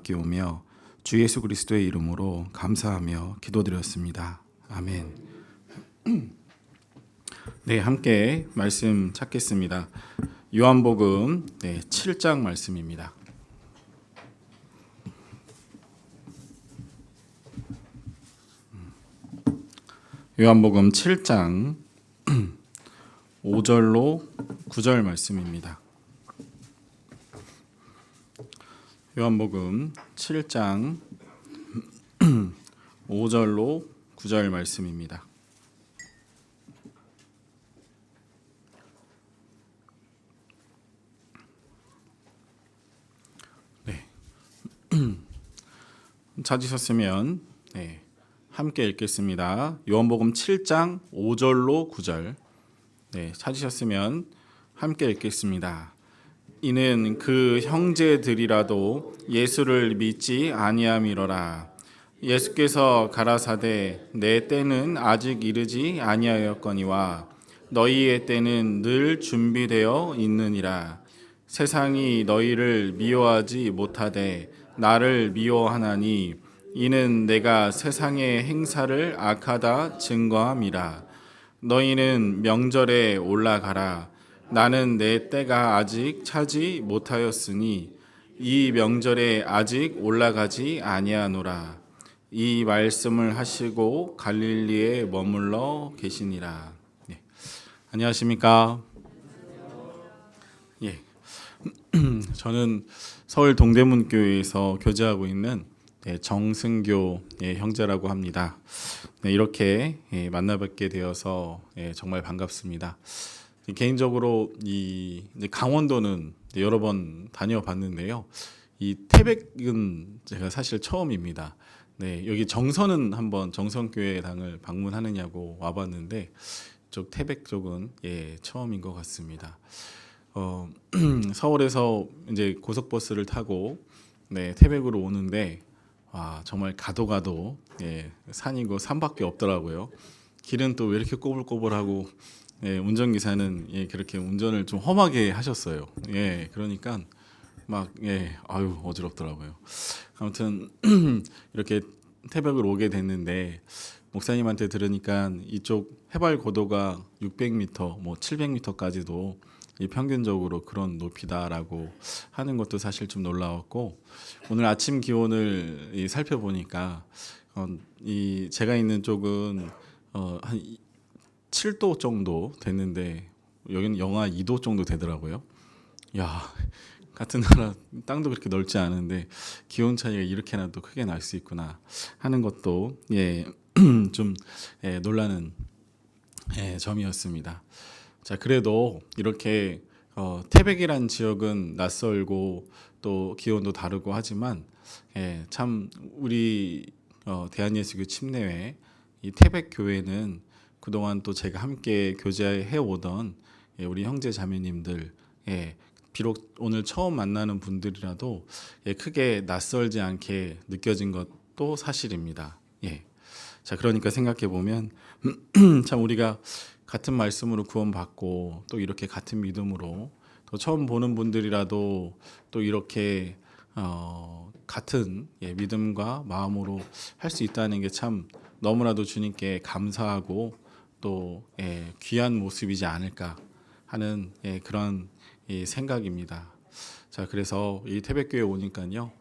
아끼오며 주 예수 그리스도의 이름으로 감사하며 기도드렸습니다. 아멘. 네, 함께 말씀 찾겠습니다. 요한복음 7장 말씀입니다. 요한복음 7장 5절로 9절 말씀입니다. 요한복음 7장 5절로 9절 말씀입니다. 네. 찾으셨으면 함께 읽겠습니다. 요한복음 7장 5절로 9절. 찾으셨으면 함께 읽겠습니다. 이는 그 형제들이라도 예수를 믿지 아니함이로라. 예수께서 가라사대 내 때는 아직 이르지 아니하였거니와 너희의 때는 늘 준비되어 있느니라. 세상이 너희를 미워하지 못하되 나를 미워하나니 이는 내가 세상의 행사를 악하다 증거함이라. 너희는 명절에 올라가라. 나는 내 때가 아직 차지 못하였으니 이 명절에 아직 올라가지 아니하노라. 이 말씀을 하시고 갈릴리에 머물러 계시니라. 안녕하십니까? 저는 서울 동대문 교회에서 교제하고 있는 정승교 형제라고 합니다. 이렇게 만나뵙게 되어서 정말 반갑습니다. 개인적으로 이 강원도는 여러 번 다녀봤는데요. 이 태백은 제가 사실 처음입니다. 여기 정선은 한번 정선교회당을 방문하느냐고 와봤는데 쪽 태백 쪽은 처음인 것 같습니다. 서울에서 이제 고속버스를 타고 태백으로 오는데 정말 가도 산이고 산밖에 없더라고요. 길은 또 왜 이렇게 꼬불꼬불하고 운전기사는 그렇게 운전을 좀 험하게 하셨어요. 그러니까 막 아유 어지럽더라고요. 아무튼 이렇게 태백을 오게 됐는데 목사님한테 들으니까 이쪽 해발 고도가 600m, 뭐 700m까지도 평균적으로 그런 높이다라고 하는 것도 사실 좀 놀라웠고, 오늘 아침 기온을 살펴보니까 이 제가 있는 쪽은 한 7도 정도 됐는데 여기는 영하 2도 정도 되더라고요. 야, 같은 나라 땅도 그렇게 넓지 않은데 기온 차이가 이렇게나 또 크게 날 수 있구나 하는 것도 좀 놀라는 점이었습니다. 자, 그래도 이렇게 태백이란 지역은 낯설고 또 기온도 다르고 하지만 참 우리 대한예수교 침례회 이 태백 교회는 그동안 또 제가 함께 교제해 오던 우리 형제 자매님들, 비록 오늘 처음 만나는 분들이라도 크게 낯설지 않게 느껴진 것도 사실입니다. 자, 그러니까 생각해 보면 참 우리가 같은 말씀으로 구원받고 또 이렇게 같은 믿음으로 또 처음 보는 분들이라도 또 이렇게 같은 믿음과 마음으로 할 수 있다는 게 참 너무나도 주님께 감사하고 또 귀한 모습이지 않을까 하는 그런 생각입니다. 자, 그래서 이 태백교회 오니까요,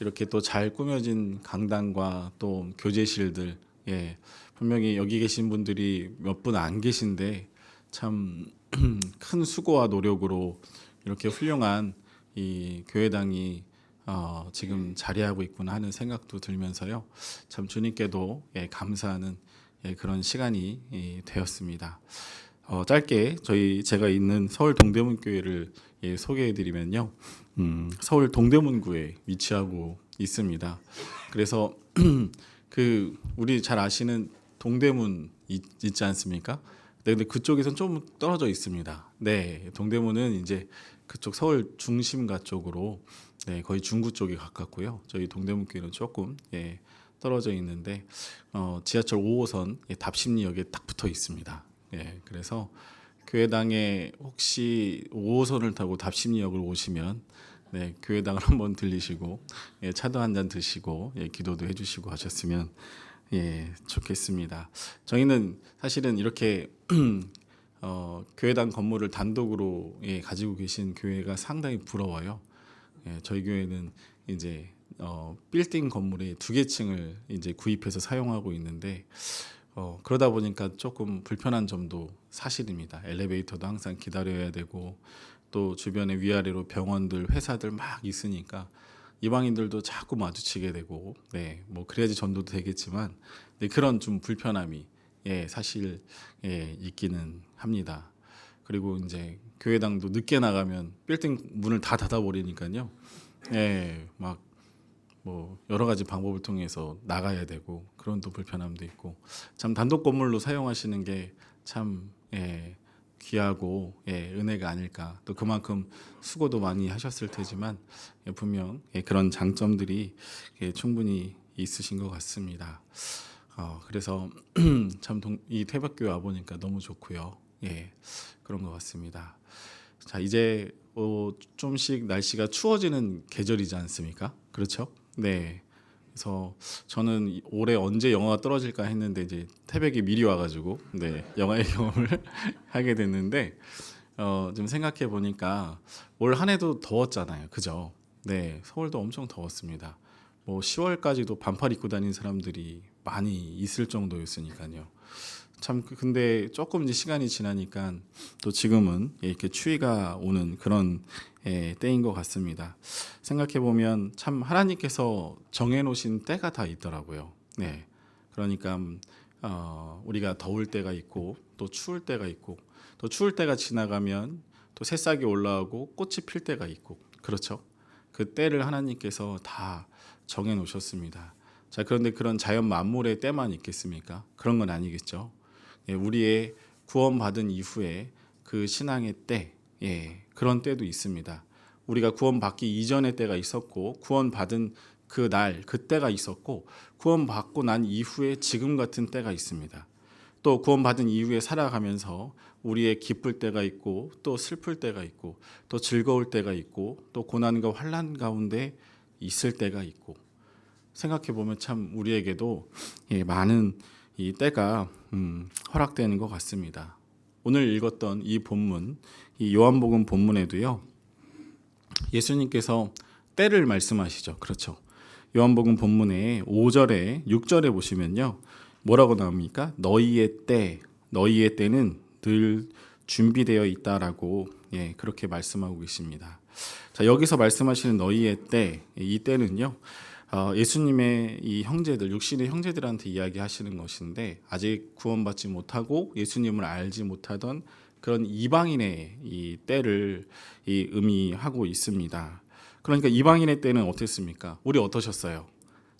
이렇게 또 잘 꾸며진 강당과 또 교제실들, 분명히 여기 계신 분들이 몇 분 안 계신데 참 큰 수고와 노력으로 이렇게 훌륭한 이 교회당이 지금 자리하고 있구나 하는 생각도 들면서요, 참 주님께도 감사하는 그런 시간이 되었습니다. 짧게 제가 있는 서울 동대문 교회를 소개해드리면요, 서울 동대문구에 위치하고 있습니다. 그래서 그 우리 잘 아시는 동대문 있지 않습니까? 근데 그쪽에선 좀 떨어져 있습니다. 동대문은 이제 그쪽 서울 중심가 쪽으로 거의 중구 쪽에 가깝고요. 저희 동대문교회는 조금 떨어져 있는데 지하철 5호선 답심리역에 딱 붙어 있습니다. 그래서 교회당에 혹시 5호선을 타고 답심리역을 오시면 네, 교회당을 한번 들리시고 차도 한 잔 드시고 기도도 해주시고 하셨으면 좋겠습니다. 저희는 사실은 이렇게 교회당 건물을 단독으로 가지고 계신 교회가 상당히 부러워요. 저희 교회는 이제 빌딩 건물에 2개 층을 이제 구입해서 사용하고 있는데 그러다 보니까 조금 불편한 점도 사실입니다. 엘리베이터도 항상 기다려야 되고 또 주변에 위아래로 병원들, 회사들 막 있으니까 이방인들도 자꾸 마주치게 되고, 뭐 그래야지 전도도 되겠지만, 그런 좀 불편함이 사실 있기는 합니다. 그리고 이제 교회당도 늦게 나가면 빌딩 문을 다 닫아버리니까요, 막 뭐 여러 가지 방법을 통해서 나가야 되고 그런 또 불편함도 있고, 참 단독 건물로 사용하시는 게 참 귀하고 은혜가 아닐까. 또 그만큼 수고도 많이 하셨을 테지만 분명 그런 장점들이 충분히 있으신 것 같습니다. 그래서 참 이 태백교회 와 보니까 너무 좋고요. 그런 것 같습니다. 자, 이제 좀씩 날씨가 추워지는 계절이지 않습니까? 그렇죠? 네. 그래서 저는 올해 언제 영하가 떨어질까 했는데 이제 태백이 미리 와가지고 영하의 경험을 하게 됐는데 좀 생각해 보니까 올 한 해도 더웠잖아요, 그죠? 네, 서울도 엄청 더웠습니다. 뭐 10월까지도 반팔 입고 다니는 사람들이 많이 있을 정도였으니까요. 참 근데 조금 이제 시간이 지나니까 또 지금은 이렇게 추위가 오는 그런 때인 것 같습니다. 생각해 보면 참 하나님께서 정해놓으신 때가 다 있더라고요. 네, 그러니까 우리가 더울 때가 있고 또 추울 때가 있고 또 추울 때가 지나가면 또 새싹이 올라오고 꽃이 필 때가 있고 그렇죠. 그 때를 하나님께서 다 정해놓으셨습니다. 자, 그런데 그런 자연 만물의 때만 있겠습니까? 그런 건 아니겠죠. 우리의 구원받은 이후에 그 신앙의 때, 그런 때도 있습니다. 우리가 구원받기 이전의 때가 있었고 구원받은 그 날, 그 때가 있었고 구원받고 난 이후에 지금 같은 때가 있습니다. 또 구원받은 이후에 살아가면서 우리의 기쁠 때가 있고 또 슬플 때가 있고 또 즐거울 때가 있고 또 고난과 환난 가운데 있을 때가 있고 생각해 보면 참 우리에게도 많은 이 때가 허락되는 것 같습니다. 오늘 읽었던 이 본문, 이 요한복음 본문에도요, 예수님께서 때를 말씀하시죠. 그렇죠. 요한복음 본문에 5절에 6절에 보시면요, 뭐라고 나옵니까? 너희의 때는 늘 준비되어 있다라고 그렇게 말씀하고 계십니다. 자, 여기서 말씀하시는 너희의 때, 이 때는요, 예수님의 이 형제들, 육신의 형제들한테 이야기하시는 것인데 아직 구원받지 못하고 예수님을 알지 못하던 그런 이방인의 이 때를 의미하고 있습니다. 그러니까 이방인의 때는 어땠습니까? 우리 어떠셨어요?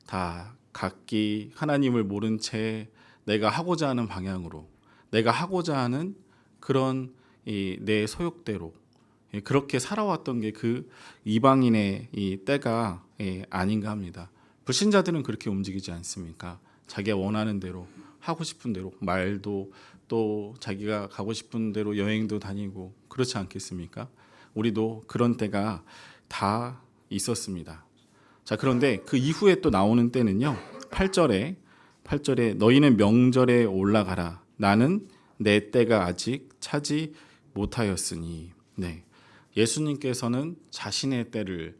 다 각기 하나님을 모른 채 내가 하고자 하는 방향으로, 내가 하고자 하는 그런 내 소욕대로 그렇게 살아왔던 게 그 이방인의 이 때가 아닌가 합니다. 불신자들은 그렇게 움직이지 않습니까? 자기가 원하는 대로 하고 싶은 대로 말도 또 자기가 가고 싶은 대로 여행도 다니고 그렇지 않겠습니까? 우리도 그런 때가 다 있었습니다. 자, 그런데 그 이후에 또 나오는 때는요. 8절에 너희는 명절에 올라가라. 나는 내 때가 아직 차지 못하였으니. 네. 예수님께서는 자신의 때를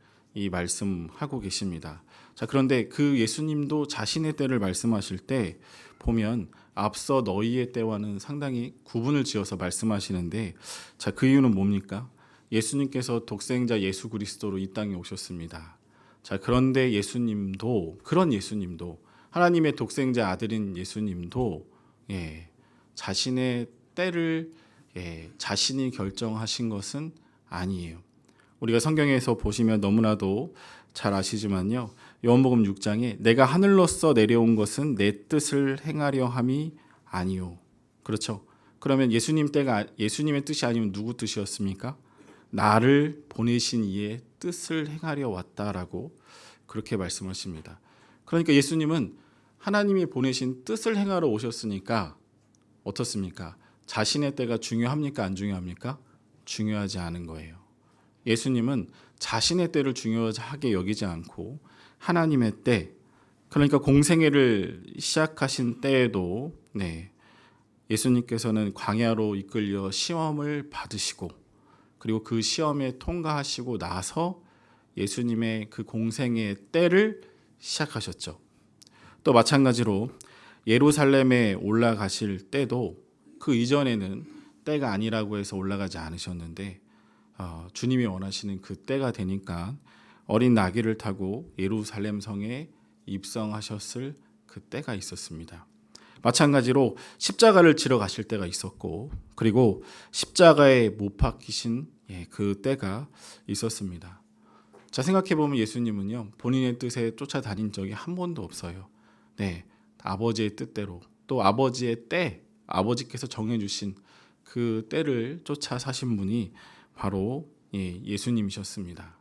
말씀하고 계십니다. 자, 그런데 그 예수님도 자신의 때를 말씀하실 때 보면 앞서 너희의 때와는 상당히 구분을 지어서 말씀하시는데, 자, 그 이유는 뭡니까? 예수님께서 독생자 예수 그리스도로 이 땅에 오셨습니다. 자, 그런데 그런 예수님도 하나님의 독생자 아들인 예수님도 자신의 때를 자신이 결정하신 것은 아니에요. 우리가 성경에서 보시면 너무나도 잘 아시지만요. 요한복음 6장에 내가 하늘로서 내려온 것은 내 뜻을 행하려 함이 아니요. 그렇죠. 그러면 예수님의 뜻이 아니면 누구 뜻이었습니까? 나를 보내신 이의 뜻을 행하려 왔다라고 그렇게 말씀하십니다. 그러니까 예수님은 하나님이 보내신 뜻을 행하러 오셨으니까 어떻습니까? 자신의 때가 중요합니까? 안 중요합니까? 중요하지 않은 거예요. 예수님은 자신의 때를 중요하게 여기지 않고 하나님의 때, 그러니까 공생애를 시작하신 때에도 예수님께서는 광야로 이끌려 시험을 받으시고, 그리고 그 시험에 통과하시고 나서 예수님의 그 공생의 때를 시작하셨죠. 또 마찬가지로 예루살렘에 올라가실 때도 그 이전에는 때가 아니라고 해서 올라가지 않으셨는데 주님이 원하시는 그 때가 되니까 어린 나귀를 타고 예루살렘 성에 입성하셨을 그 때가 있었습니다. 마찬가지로 십자가를 지러 가실 때가 있었고, 그리고 십자가에 못 박히신 그 때가 있었습니다. 자, 생각해보면 예수님은요, 본인의 뜻에 쫓아다닌 적이 한 번도 없어요. 아버지의 뜻대로, 또 아버지의 때, 아버지께서 정해주신 그 때를 쫓아 사신 분이 바로 예수님이셨습니다.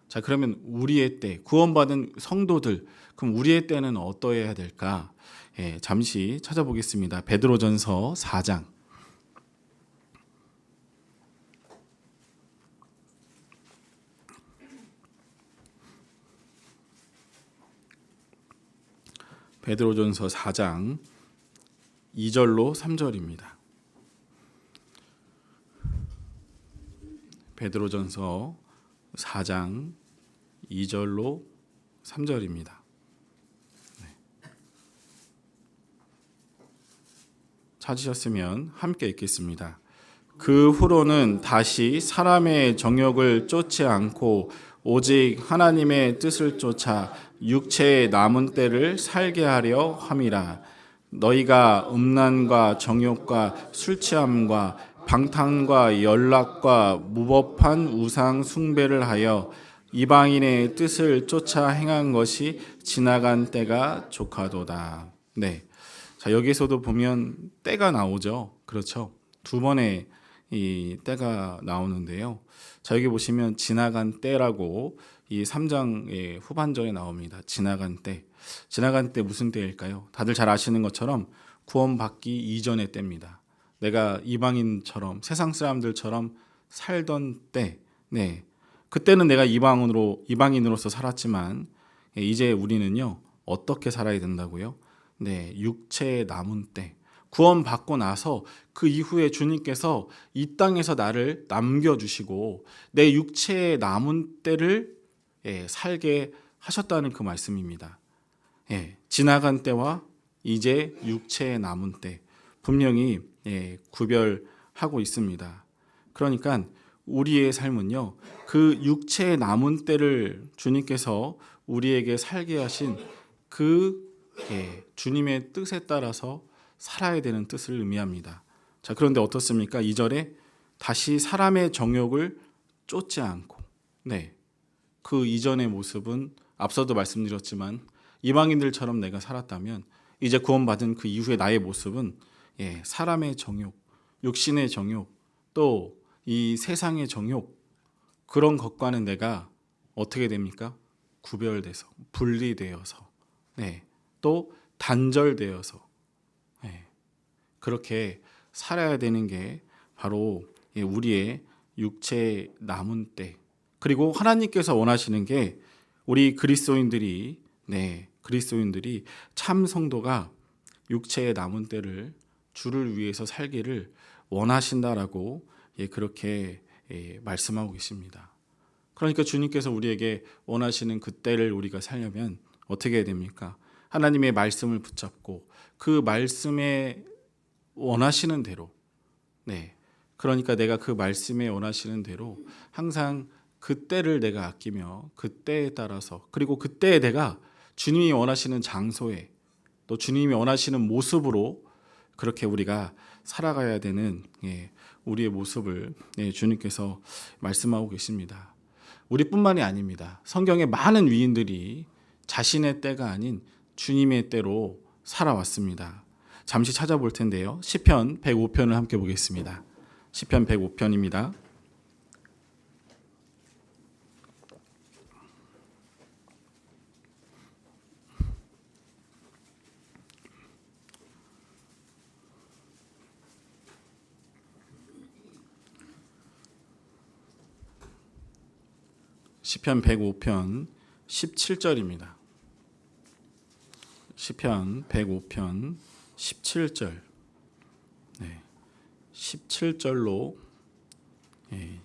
자, 그러면 우리의 때, 구원받은 성도들, 그럼 우리의 때는 어떠해야 될까? 잠시 찾아보겠습니다. 베드로전서 4장. 베드로전서 4장 2절로 3절입니다. 베드로전서 4장 2절로 3절입니다. 찾으셨으면 함께 읽겠습니다. 그 후로는 다시 사람의 정욕을 쫓지 않고 오직 하나님의 뜻을 쫓아 육체의 남은 때를 살게 하려 함이라. 너희가 음란과 정욕과 술 취함과 방탕과 연락과 무법한 우상 숭배를 하여 이방인의 뜻을 쫓아 행한 것이 지나간 때가 족하도다. 자, 여기서도 보면 때가 나오죠. 그렇죠. 두 번의 이 때가 나오는데요. 자, 여기 보시면 지나간 때라고 이 3장의 후반절에 나옵니다. 지나간 때. 지나간 때 무슨 때일까요? 다들 잘 아시는 것처럼 구원받기 이전의 때입니다. 내가 이방인처럼, 세상 사람들처럼 살던 때. 그때는 내가 이방인으로서 살았지만 이제 우리는요, 어떻게 살아야 된다고요? 육체의 남은 때. 구원받고 나서 그 이후에 주님께서 이 땅에서 나를 남겨주시고 내 육체의 남은 때를 살게 하셨다는 그 말씀입니다. 지나간 때와 이제 육체의 남은 때 분명히 구별하고 있습니다. 그러니까 우리의 삶은요, 그 육체의 남은 때를 주님께서 우리에게 살게 하신 그 주님의 뜻에 따라서 살아야 되는 뜻을 의미합니다. 자, 그런데 어떻습니까? 2절에 다시 사람의 정욕을 쫓지 않고, 그 이전의 모습은 앞서도 말씀드렸지만 이방인들처럼 내가 살았다면 이제 구원받은 그 이후의 나의 모습은 사람의 정욕, 육신의 정욕, 또 이 세상의 정욕, 그런 것과는 내가 어떻게 됩니까? 구별돼서, 분리되어서, 또 단절되어서 그렇게 살아야 되는 게 바로 우리의 육체의 남은 때. 그리고 하나님께서 원하시는 게 우리 그리스도인들이 참 성도가 육체의 남은 때를 주를 위해서 살기를 원하신다라고 그렇게 말씀하고 계십니다. 그러니까 주님께서 우리에게 원하시는 그 때를 우리가 살려면 어떻게 해야 됩니까? 하나님의 말씀을 붙잡고 그 말씀에 원하시는 대로, 그러니까 내가 그 말씀에 원하시는 대로 항상 그 때를 내가 아끼며 그 때에 따라서, 그리고 그 때에 내가 주님이 원하시는 장소에, 또 주님이 원하시는 모습으로 그렇게 우리가 살아가야 되는 우리의 모습을 주님께서 말씀하고 계십니다. 우리뿐만이 아닙니다. 성경의 많은 위인들이 자신의 때가 아닌 주님의 때로 살아왔습니다. 잠시 찾아볼 텐데요. 시편 105편을 함께 보겠습니다. 시편 105편입니다. 시편 105편 17절입니다. 시편 105편 17절. 17절로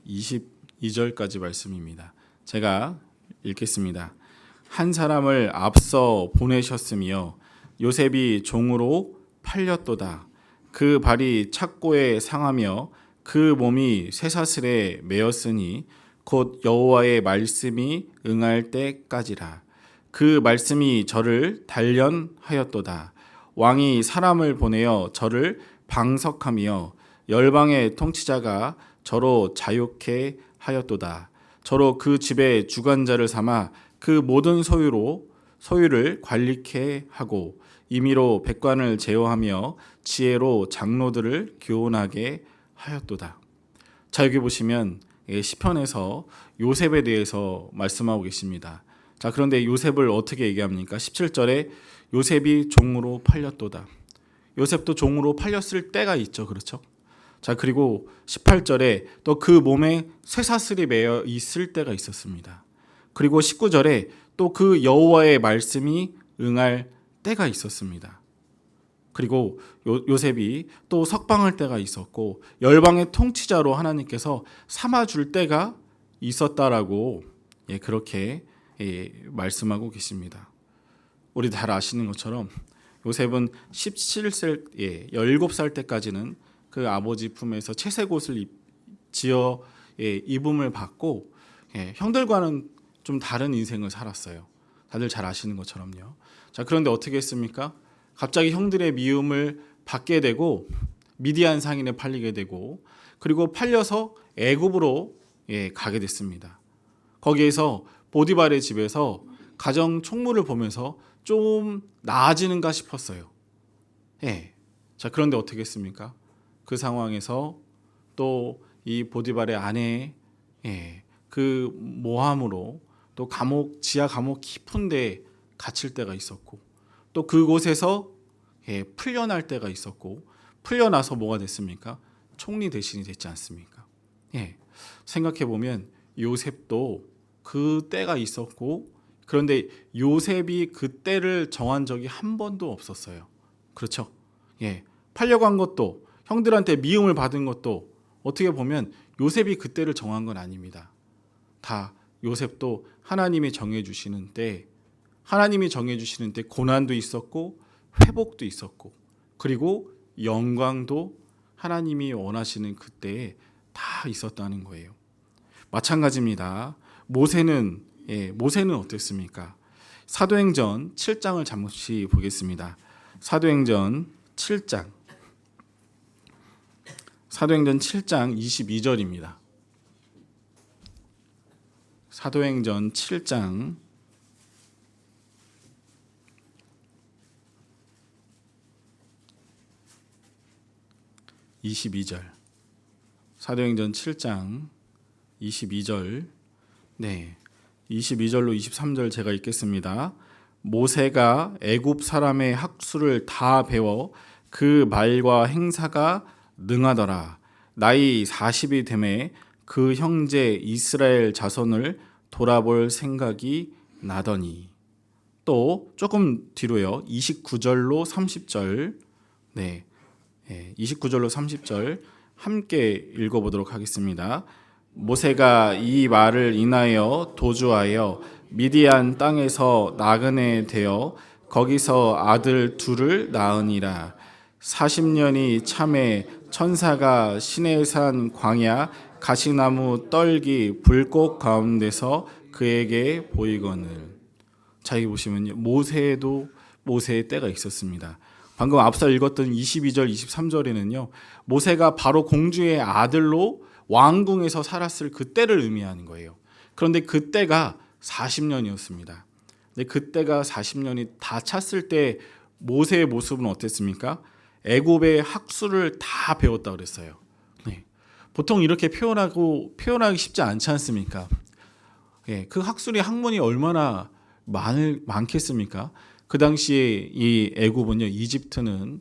22절까지 말씀입니다. 제가 읽겠습니다. 한 사람을 앞서 보내셨으며 요셉이 종으로 팔렸도다. 그 발이 착고에 상하며 그 몸이 쇠사슬에 매였으니 곧 여호와의 말씀이 응할 때까지라. 그 말씀이 저를 단련하였도다. 왕이 사람을 보내어 저를 방석하며 열방의 통치자가 저로 자유케 하였도다. 저로 그 집의 주관자를 삼아 그 모든 소유를 관리케 하고 임의로 백관을 제어하며 지혜로 장로들을 교훈하게 하였도다. 자, 여기 보시면 시편에서 요셉에 대해서 말씀하고 계십니다. 자, 그런데 요셉을 어떻게 얘기합니까? 17절에 요셉이 종으로 팔렸도다. 요셉도 종으로 팔렸을 때가 있죠. 그렇죠? 자, 그리고 18절에 또 그 몸에 쇠사슬이 매여 있을 때가 있었습니다. 그리고 19절에 또 그 여호와의 말씀이 응할 때가 있었습니다. 그리고 요셉이 또 석방할 때가 있었고 열방의 통치자로 하나님께서 삼아줄 때가 있었다라고 그렇게 말씀하고 계십니다. 우리 잘 아시는 것처럼 요셉은 17살, 17살 때까지는 그 아버지 품에서 채색 옷을 지어 입음을 받고 형들과는 좀 다른 인생을 살았어요. 다들 잘 아시는 것처럼요. 자, 그런데 어떻게 했습니까? 갑자기 형들의 미움을 받게 되고 미디안 상인에 팔리게 되고 그리고 팔려서 애굽으로 가게 됐습니다. 거기에서 보디발의 집에서 가정 총무를 보면서 좀 나아지는가 싶었어요. 자, 그런데 어떻게 했습니까? 그 상황에서 또 이 보디발의 아내의 그 모함으로 또 지하 감옥 깊은 데에 갇힐 때가 있었고 또 그곳에서 풀려날 때가 있었고 풀려나서 뭐가 됐습니까? 총리 대신이 됐지 않습니까? 생각해 보면 요셉도 그 때가 있었고 그런데 요셉이 그 때를 정한 적이 한 번도 없었어요. 그렇죠? 팔려간 것도 형들한테 미움을 받은 것도 어떻게 보면 요셉이 그 때를 정한 건 아닙니다. 다 요셉도 하나님이 정해주시는 때 고난도 있었고 회복도 있었고 그리고 영광도 하나님이 원하시는 그때에 다 있었다는 거예요. 마찬가지입니다. 모세는 어땠습니까? 사도행전 7장을 잠시 보겠습니다. 사도행전 7장 22절입니다. 사도행전 7장 22절. 사도행전 7장 22절. 22절로 23절 제가 읽겠습니다. 모세가 애굽 사람의 학수를 다 배워 그 말과 행사가 능하더라. 나이 40이 되매 그 형제 이스라엘 자손을 돌아볼 생각이 나더니 또 조금 뒤로요. 29절로 30절 29절로 30절 함께 읽어보도록 하겠습니다. 모세가 이 말을 인하여 도주하여 미디안 땅에서 나그네 되어 거기서 아들 둘을 낳으니라. 40년이 참에 천사가 시내산 광야 가시나무 떨기 불꽃 가운데서 그에게 보이거늘. 자, 여기 보시면요. 모세에도 모세의 때가 있었습니다. 방금 앞서 읽었던 22절, 23절에는요. 모세가 바로 공주의 아들로 왕궁에서 살았을 그때를 의미하는 거예요. 그런데 그때가 40년이었습니다. 근데 그때가 40년이 다 찼을 때 모세의 모습은 어땠습니까? 애굽의 학수를 다 배웠다 그랬어요. 보통 이렇게 표현하기 쉽지 않지 않습니까? 그 학술의 학문이 얼마나 많겠습니까? 그 당시에 이 애굽은요, 이집트는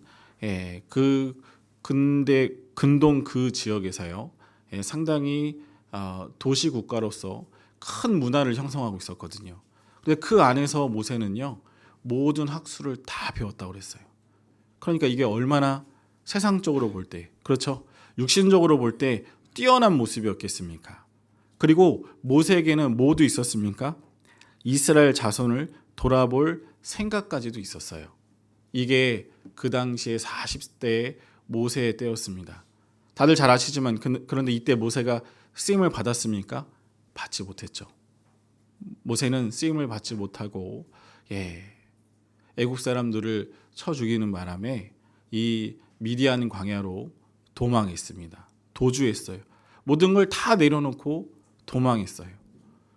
근동 그 지역에서요, 상당히 도시 국가로서 큰 문화를 형성하고 있었거든요. 근데 그 안에서 모세는요, 모든 학술을 다 배웠다고 그랬어요. 그러니까 이게 얼마나 세상적으로 볼 때, 그렇죠? 육신적으로 볼 때 뛰어난 모습이었겠습니까? 그리고 모세에게는 뭐도 있었습니까? 이스라엘 자손을 돌아볼 생각까지도 있었어요. 이게 그 당시에 40대의 모세의 때였습니다. 다들 잘 아시지만 그런데 이때 모세가 쓰임을 받았습니까? 받지 못했죠. 모세는 쓰임을 받지 못하고 애국 사람들을 쳐 죽이는 바람에 이 미디안 광야로 도망했습니다. 도주했어요. 모든 걸 다 내려놓고 도망했어요.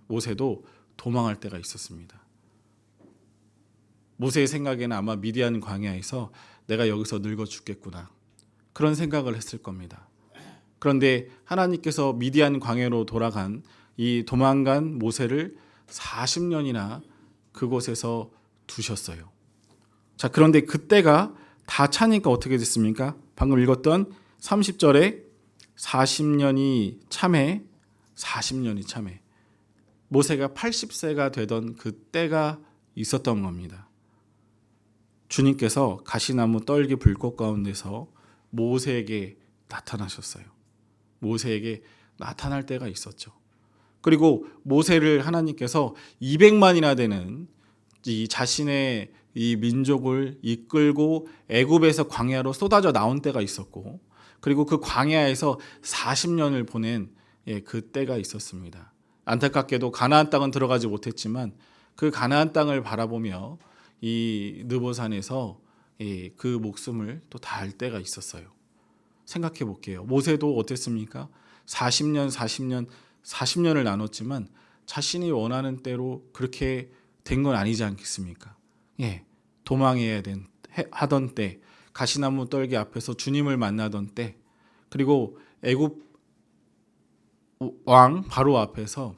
모세도 도망할 때가 있었습니다. 모세의 생각에는 아마 미디안 광야에서 내가 여기서 늙어 죽겠구나, 그런 생각을 했을 겁니다. 그런데 하나님께서 미디안 광야로 돌아간 이 도망간 모세를 40년이나 그곳에서 두셨어요. 자, 그런데 그때가 다 차니까 어떻게 됐습니까? 방금 읽었던 30절에 40년이 참해, 40년이 참해. 모세가 80세가 되던 그때가 있었던 겁니다. 주님께서 가시나무 떨기 불꽃 가운데서 모세에게 나타나셨어요. 모세에게 나타날 때가 있었죠. 그리고 모세를 하나님께서 200만이나 되는 이 자신의 이 민족을 이끌고 애굽에서 광야로 쏟아져 나온 때가 있었고, 그리고 그 광야에서 40년을 보낸 그 때가 있었습니다. 안타깝게도 가나안 땅은 들어가지 못했지만 그 가나안 땅을 바라보며 이 느보산에서 그 목숨을 또 다할 때가 있었어요. 생각해 볼게요. 모세도 어땠습니까? 40년을 나눴지만 자신이 원하는 대로 그렇게 된 건 아니지 않겠습니까? 도망해야 하던 때, 가시나무 떨기 앞에서 주님을 만나던 때, 그리고 애굽 왕 바로 앞에서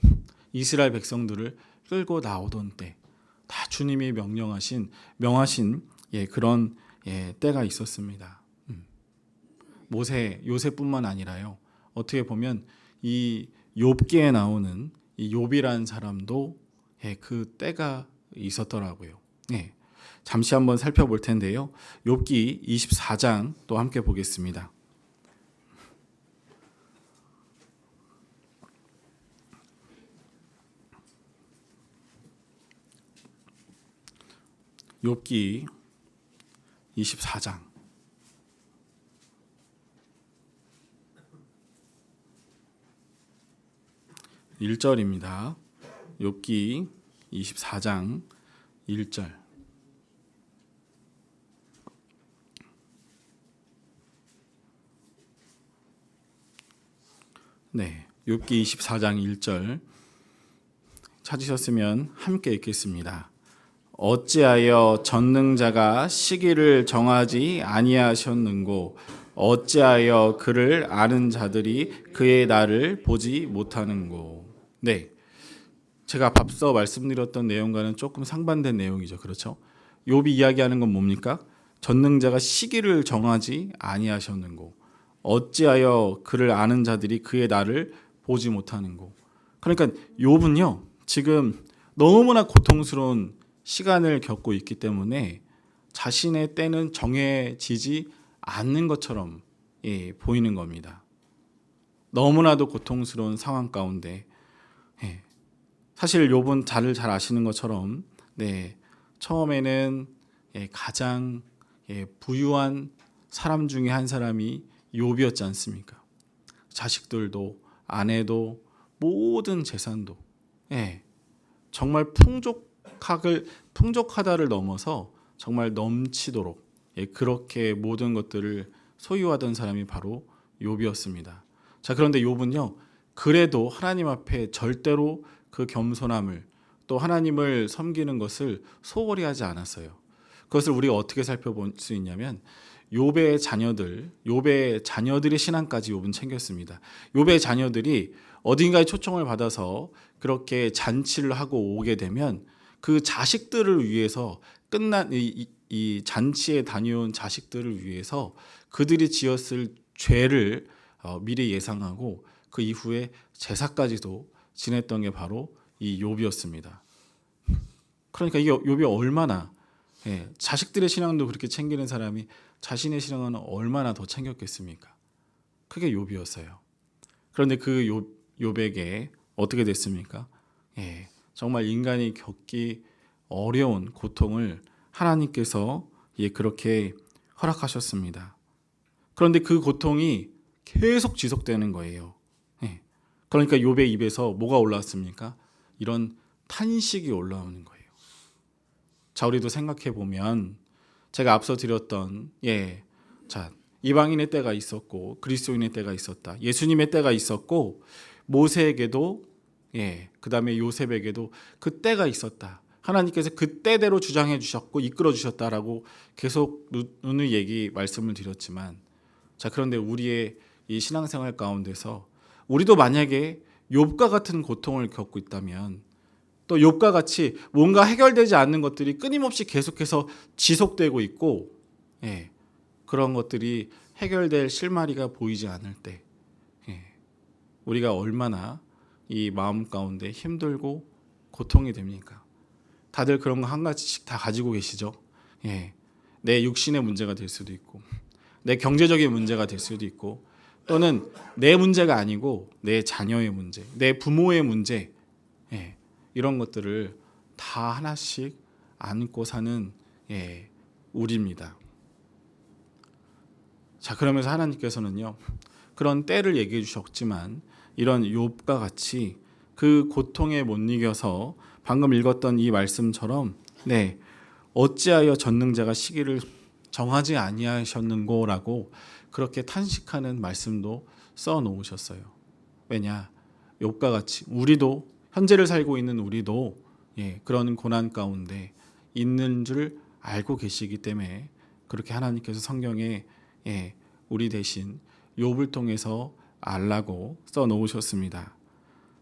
이스라엘 백성들을 끌고 나오던 때, 다 주님이 명하신 그런 때가 있었습니다. 모세, 요셉뿐만 아니라요, 어떻게 보면 이 욥기에 나오는 이 욥이라는 사람도 그 때가 있었더라고요. 잠시 한번 살펴볼 텐데요. 욥기 24장 또 함께 보겠습니다. 욥기 24장 1절입니다. 욥기 24장 1절. 욥기 24장 1절 찾으셨으면 함께 읽겠습니다. 어찌하여 전능자가 시기를 정하지 아니하셨는고, 어찌하여 그를 아는 자들이 그의 날을 보지 못하는고. 제가 앞서 말씀드렸던 내용과는 조금 상반된 내용이죠. 그렇죠? 욥이 이야기하는 건 뭡니까? 전능자가 시기를 정하지 아니하셨는고, 어찌하여 그를 아는 자들이 그의 날을 보지 못하는고. 그러니까 욥은요, 지금 너무나 고통스러운 시간을 겪고 있기 때문에 자신의 때는 정해지지 않는 것처럼 보이는 겁니다. 너무나도 고통스러운 상황 가운데, 사실 욥은 잘 아시는 것처럼 처음에는 가장 부유한 사람 중에 한 사람이 욥이었지 않습니까? 자식들도 아내도 모든 재산도 정말 풍족하다를 넘어서 정말 넘치도록 그렇게 모든 것들을 소유하던 사람이 바로 욥이었습니다. 자, 그런데 욥은요, 그래도 하나님 앞에 절대로 그 겸손함을, 또 하나님을 섬기는 것을 소홀히 하지 않았어요. 그것을 우리가 어떻게 살펴볼 수 있냐면, 욥의 자녀들의 신앙까지 욥은 챙겼습니다. 욥의 자녀들이 어딘가에 초청을 받아서 그렇게 잔치를 하고 오게 되면 그 자식들을 위해서 끝난 이 잔치에 다녀온 자식들을 위해서 그들이 지었을 죄를 미리 예상하고 그 이후에 제사까지도 지냈던 게 바로 이 욥이었습니다. 그러니까 이게 욥이 얼마나 자식들의 신앙도 그렇게 챙기는 사람이 자신의 신앙은 얼마나 더 챙겼겠습니까? 그게 욥이었어요. 그런데 그 욥에게 어떻게 됐습니까? 정말 인간이 겪기 어려운 고통을 하나님께서 그렇게 허락하셨습니다. 그런데 그 고통이 계속 지속되는 거예요. 그러니까 욥의 입에서 뭐가 올라왔습니까? 이런 탄식이 올라오는 거예요. 자, 우리도 생각해 보면 제가 앞서 드렸던 자, 이방인의 때가 있었고 그리스도인의 때가 있었다. 예수님의 때가 있었고 모세에게도 그다음에 요셉에게도 그 때가 있었다. 하나님께서 그 때대로 주장해 주셨고 이끌어 주셨다라고 계속 누누이 말씀을 드렸지만, 자, 그런데 우리의 이 신앙생활 가운데서 우리도 만약에 욥과 같은 고통을 겪고 있다면, 또 욥과 같이 뭔가 해결되지 않는 것들이 끊임없이 계속해서 지속되고 있고 그런 것들이 해결될 실마리가 보이지 않을 때 우리가 얼마나 이 마음 가운데 힘들고 고통이 됩니까? 다들 그런 거 한 가지씩 다 가지고 계시죠? 내 육신의 문제가 될 수도 있고 내 경제적인 문제가 될 수도 있고, 또는 내 문제가 아니고 내 자녀의 문제, 내 부모의 문제, 이런 것들을 다 하나씩 안고 사는 우리입니다. 자, 그러면서 하나님께서는요, 그런 때를 얘기해 주셨지만 이런 욥과 같이 그 고통에 못 이겨서 방금 읽었던 이 말씀처럼 어찌하여 전능자가 시기를 정하지 아니하셨는고라고 그렇게 탄식하는 말씀도 써 놓으셨어요. 왜냐? 욥과 같이 우리도, 현재를 살고 있는 우리도 그런 고난 가운데 있는 줄 알고 계시기 때문에 그렇게 하나님께서 성경에 우리 대신 욥을 통해서 알라고 써 놓으셨습니다.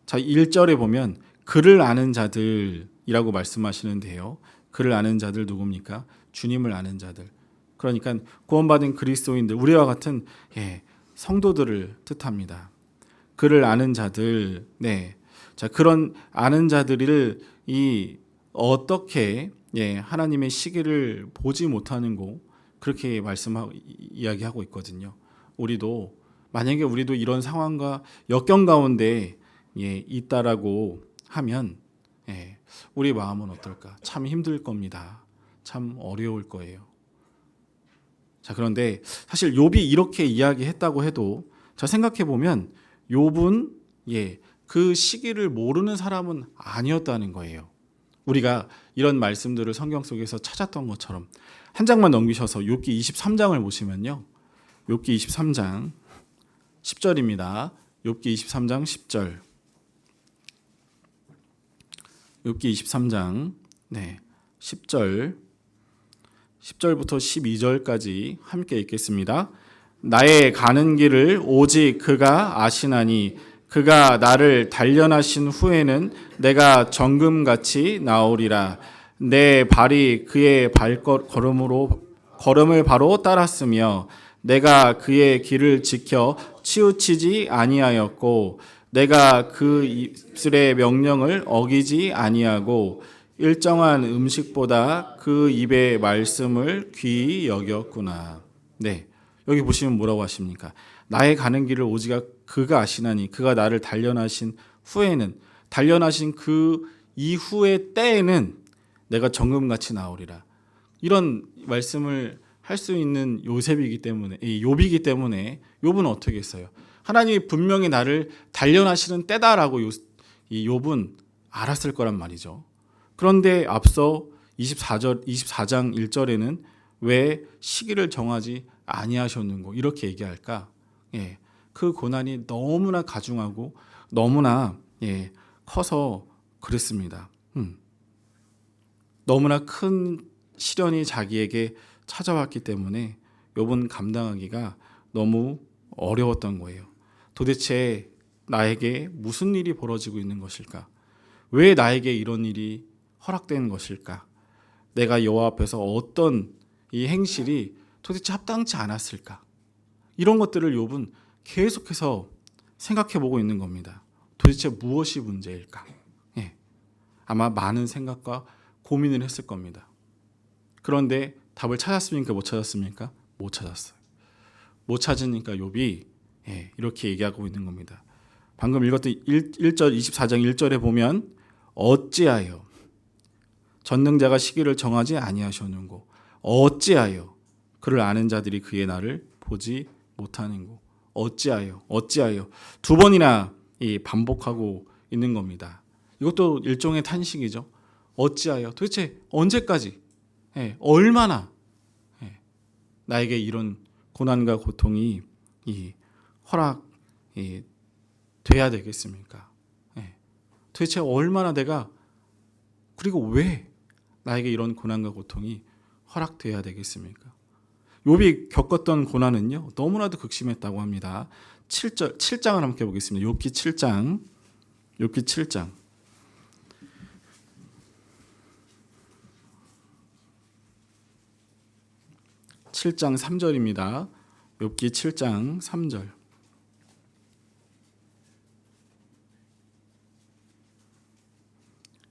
자, 1절에 보면 그를 아는 자들이라고 말씀하시는데요. 그를 아는 자들 누굽니까? 주님을 아는 자들. 그러니까 구원받은 그리스도인들, 우리와 같은 성도들을 뜻합니다. 그를 아는 자들. 자, 그런 아는 자들을 어떻게 하나님의 시기를 보지 못하는고 그렇게 이야기하고 있거든요. 우리도 만약에 우리도 이런 상황과 역경 가운데 있다라고 하면 우리 마음은 어떨까? 참 힘들 겁니다. 참 어려울 거예요. 자, 그런데 사실 욥이 이렇게 이야기했다고 해도, 자, 생각해 보면 욥은 그 시기를 모르는 사람은 아니었다는 거예요. 우리가 이런 말씀들을 성경 속에서 찾았던 것처럼 한 장만 넘기셔서 욥기 23장을 보시면요. 욥기 23장 10절입니다. 욥기 23장 10절. 욥기 23장 10절부터 12절까지 함께 읽겠습니다. 나의 가는 길을 오직 그가 아시나니 그가 나를 단련하신 후에는 내가 정금같이 나오리라. 내 발이 그의 걸음을 바로 따랐으며 내가 그의 길을 지켜 치우치지 아니하였고 내가 그 입술의 명령을 어기지 아니하고 일정한 음식보다 그 입의 말씀을 귀히 여겼구나. 여기 보시면 뭐라고 하십니까? 나의 가는 길을 오직 그가 아시나니 그가 나를 단련하신 후에는, 단련하신 그 이후의 때에는 내가 정금같이 나오리라. 이런 말씀을 할 수 있는 욥이기 때문에 욥은 어떻게 했어요? 하나님이 분명히 나를 단련하시는 때다라고 이 욥은 알았을 거란 말이죠. 그런데 앞서 24장 1절에는 왜 시기를 정하지 아니하셨는고 이렇게 얘기할까? 그 고난이 너무나 가중하고 너무나 커서 그랬습니다. 너무나 큰 시련이 자기에게 찾아왔기 때문에 욥은 감당하기가 너무 어려웠던 거예요. 도대체 나에게 무슨 일이 벌어지고 있는 것일까? 왜 나에게 이런 일이 허락된 것일까? 내가 여호와 앞에서 어떤 이 행실이 도대체 합당치 않았을까? 이런 것들을 욥은 계속해서 생각해 보고 있는 겁니다. 도대체 무엇이 문제일까? 아마 많은 생각과 고민을 했을 겁니다. 그런데 답을 찾았습니까? 못 찾았습니까? 못 찾았어요. 못 찾으니까 욥이 이렇게 얘기하고 있는 겁니다. 방금 읽었던 1절 24장 1절에 보면 어찌하여 전능자가 시기를 정하지 아니하셨는고 어찌하여 그를 아는 자들이 그의 날을 보지 못하는고 어찌하여 두 번이나 반복하고 있는 겁니다. 이것도 일종의 탄식이죠. 어찌하여 도대체 언제까지 얼마나 나에게 이런 고난과 고통이 돼야 되겠습니까? 도대체 얼마나 내가 그리고 왜 나에게 이런 고난과 고통이 허락돼야 되겠습니까? 욥이 겪었던 고난은요 너무나도 극심했다고 합니다. 7장을 함께 보겠습니다. 욥기 7장 7장 3절입니다. 욥기 7장 3절.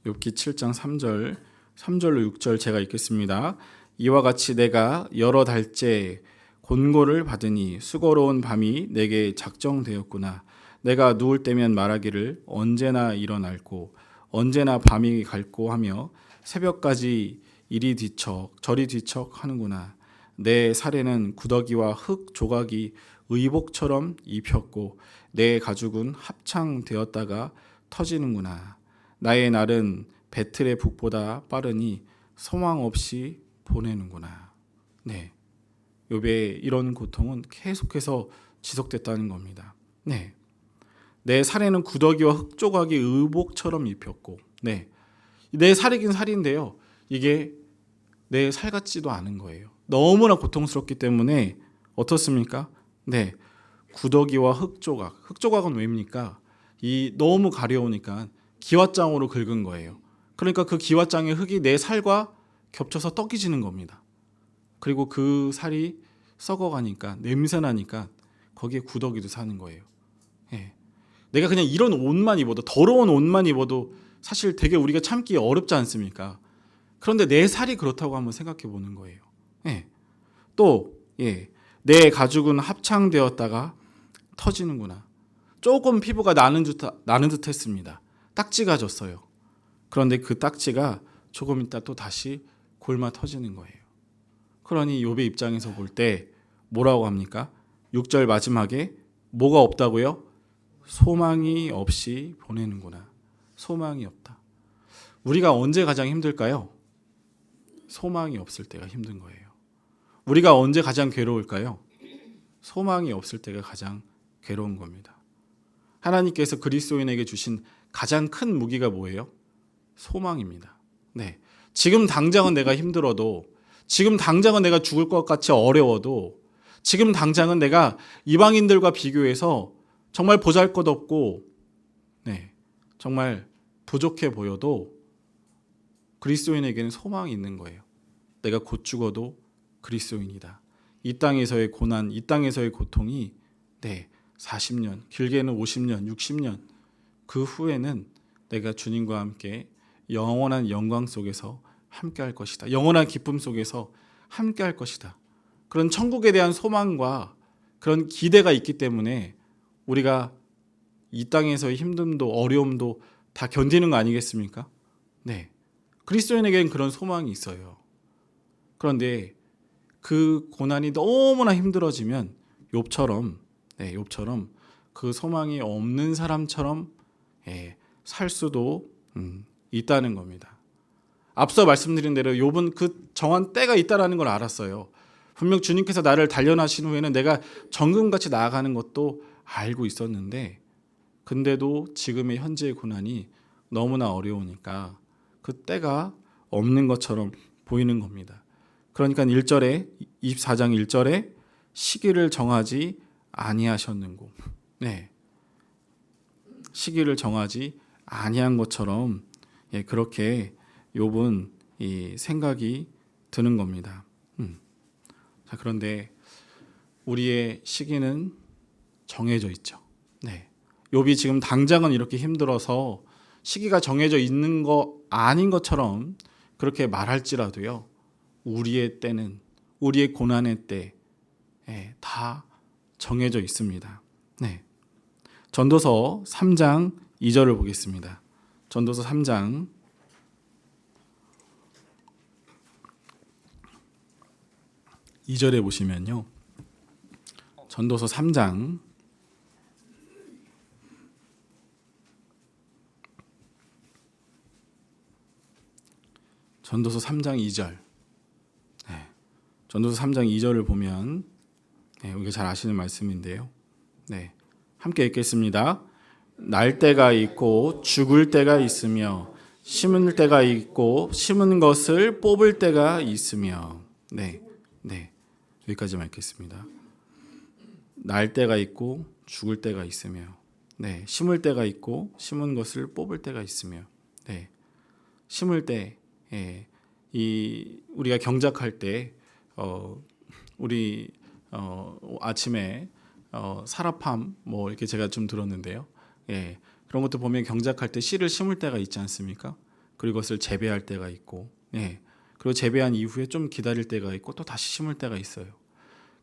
욥기 7장 3절, 3절로 6절 제가 읽겠습니다. 이와 같이 내가 여러 달째 곤고를 받으니 수고로운 밤이 내게 작정되었구나. 내가 누울 때면 말하기를 언제나 일어날고 언제나 밤이 갈고 하며 새벽까지 이리 뒤척 저리 뒤척 하는구나. 내 살에는 구더기와 흙 조각이 의복처럼 입혔고 내 가죽은 합창되었다가 터지는구나. 나의 날은 배틀의 북보다 빠르니 소망 없이 보내는구나. 네, 욥의 이런 고통은 계속해서 지속됐다는 겁니다. 네, 내 살에는 구더기와 흙 조각이 의복처럼 입혔고, 네, 내 살이긴 살인데요. 이게 내 살 같지도 않은 거예요. 너무나 고통스럽기 때문에 어떻습니까? 네, 구더기와 흙 조각은 왜입니까? 이 너무 가려우니까 기왓장으로 긁은 거예요. 그러니까 그 기왓장의 흙이 내 살과 겹쳐서 떡이지는 겁니다. 그리고 그 살이 썩어가니까 냄새나니까 거기에 구더기도 사는 거예요. 내가 그냥 이런 옷만 입어도 더러운 옷만 입어도 사실 되게 우리가 참기 어렵지 않습니까? 그런데 내 살이 그렇다고 한번 생각해 보는 거예요. 또 내 가죽은 합창되었다가 터지는구나. 조금 피부가 나는 듯 했습니다. 딱지가 졌어요. 그런데 그 딱지가 조금 있다 또 다시 골마 터지는 거예요. 그러니 욥의 입장에서 볼 때 뭐라고 합니까? 6절 마지막에 뭐가 없다고요? 소망이 없이 보내는구나. 소망이 없다. 우리가 언제 가장 힘들까요? 소망이 없을 때가 힘든 거예요. 우리가 언제 가장 괴로울까요? 소망이 없을 때가 가장 괴로운 겁니다. 하나님께서 그리스도인에게 주신 가장 큰 무기가 뭐예요? 소망입니다. 네, 지금 당장은 내가 힘들어도, 지금 당장은 내가 죽을 것 같이 어려워도, 지금 당장은 내가 이방인들과 비교해서 정말 보잘것없고 정말 부족해 보여도 그리스도인에게는 소망이 있는 거예요. 내가 곧 죽어도 그리스도인이다. 이 땅에서의 고난, 이 땅에서의 고통이 40년, 길게는 50년, 60년 그 후에는 내가 주님과 함께 영원한 영광 속에서 함께 할 것이다. 영원한 기쁨 속에서 함께 할 것이다. 그런 천국에 대한 소망과 그런 기대가 있기 때문에 우리가 이 땅에서의 힘듦도 어려움도 다 견디는 거 아니겠습니까? 네, 그리스도인에게는 그런 소망이 있어요. 그런데 그 고난이 너무나 힘들어지면 욥처럼 그 소망이 없는 사람처럼 살 수도 있다는 겁니다. 앞서 말씀드린 대로 욥은 그 정한 때가 있다라는 걸 알았어요. 분명 주님께서 나를 단련하신 후에는 내가 정금같이 나아가는 것도 알고 있었는데, 근데도 지금의 현재의 고난이 너무나 어려우니까 그 때가 없는 것처럼 보이는 겁니다. 그러니까 1절에 24장 1절에 시기를 정하지 아니하셨는고, 시기를 정하지 아니한 것처럼 그렇게 욥은 이 생각이 드는 겁니다. 자, 그런데 우리의 시기는 정해져 있죠. 욥이 지금 당장은 이렇게 힘들어서 시기가 정해져 있는 거 아닌 것처럼 그렇게 말할지라도요, 우리의 때는, 우리의 고난의 때 다 정해져 있습니다. 네. 전도서 3장 2절을 보겠습니다. 전도서 3장 2절에 보시면요, 전도서 3장 2절, 전도서 3장 2절을 보면 우리가 잘 아시는 말씀인데요. 함께 읽겠습니다. 날 때가 있고 죽을 때가 있으며 심을 때가 있고 심은 것을 뽑을 때가 있으며. 여기까지만 읽겠습니다. 날 때가 있고 죽을 때가 있으며, 심을 때가 있고 심은 것을 뽑을 때가 있으며. 심을 때, 우리가 경작할 때, 우리 아침에 사라팜 뭐 이렇게 제가 좀 들었는데요. 그런 것도 보면 경작할 때 씨를 심을 때가 있지 않습니까? 그리고 그것을 재배할 때가 있고, 그리고 재배한 이후에 좀 기다릴 때가 있고 또 다시 심을 때가 있어요.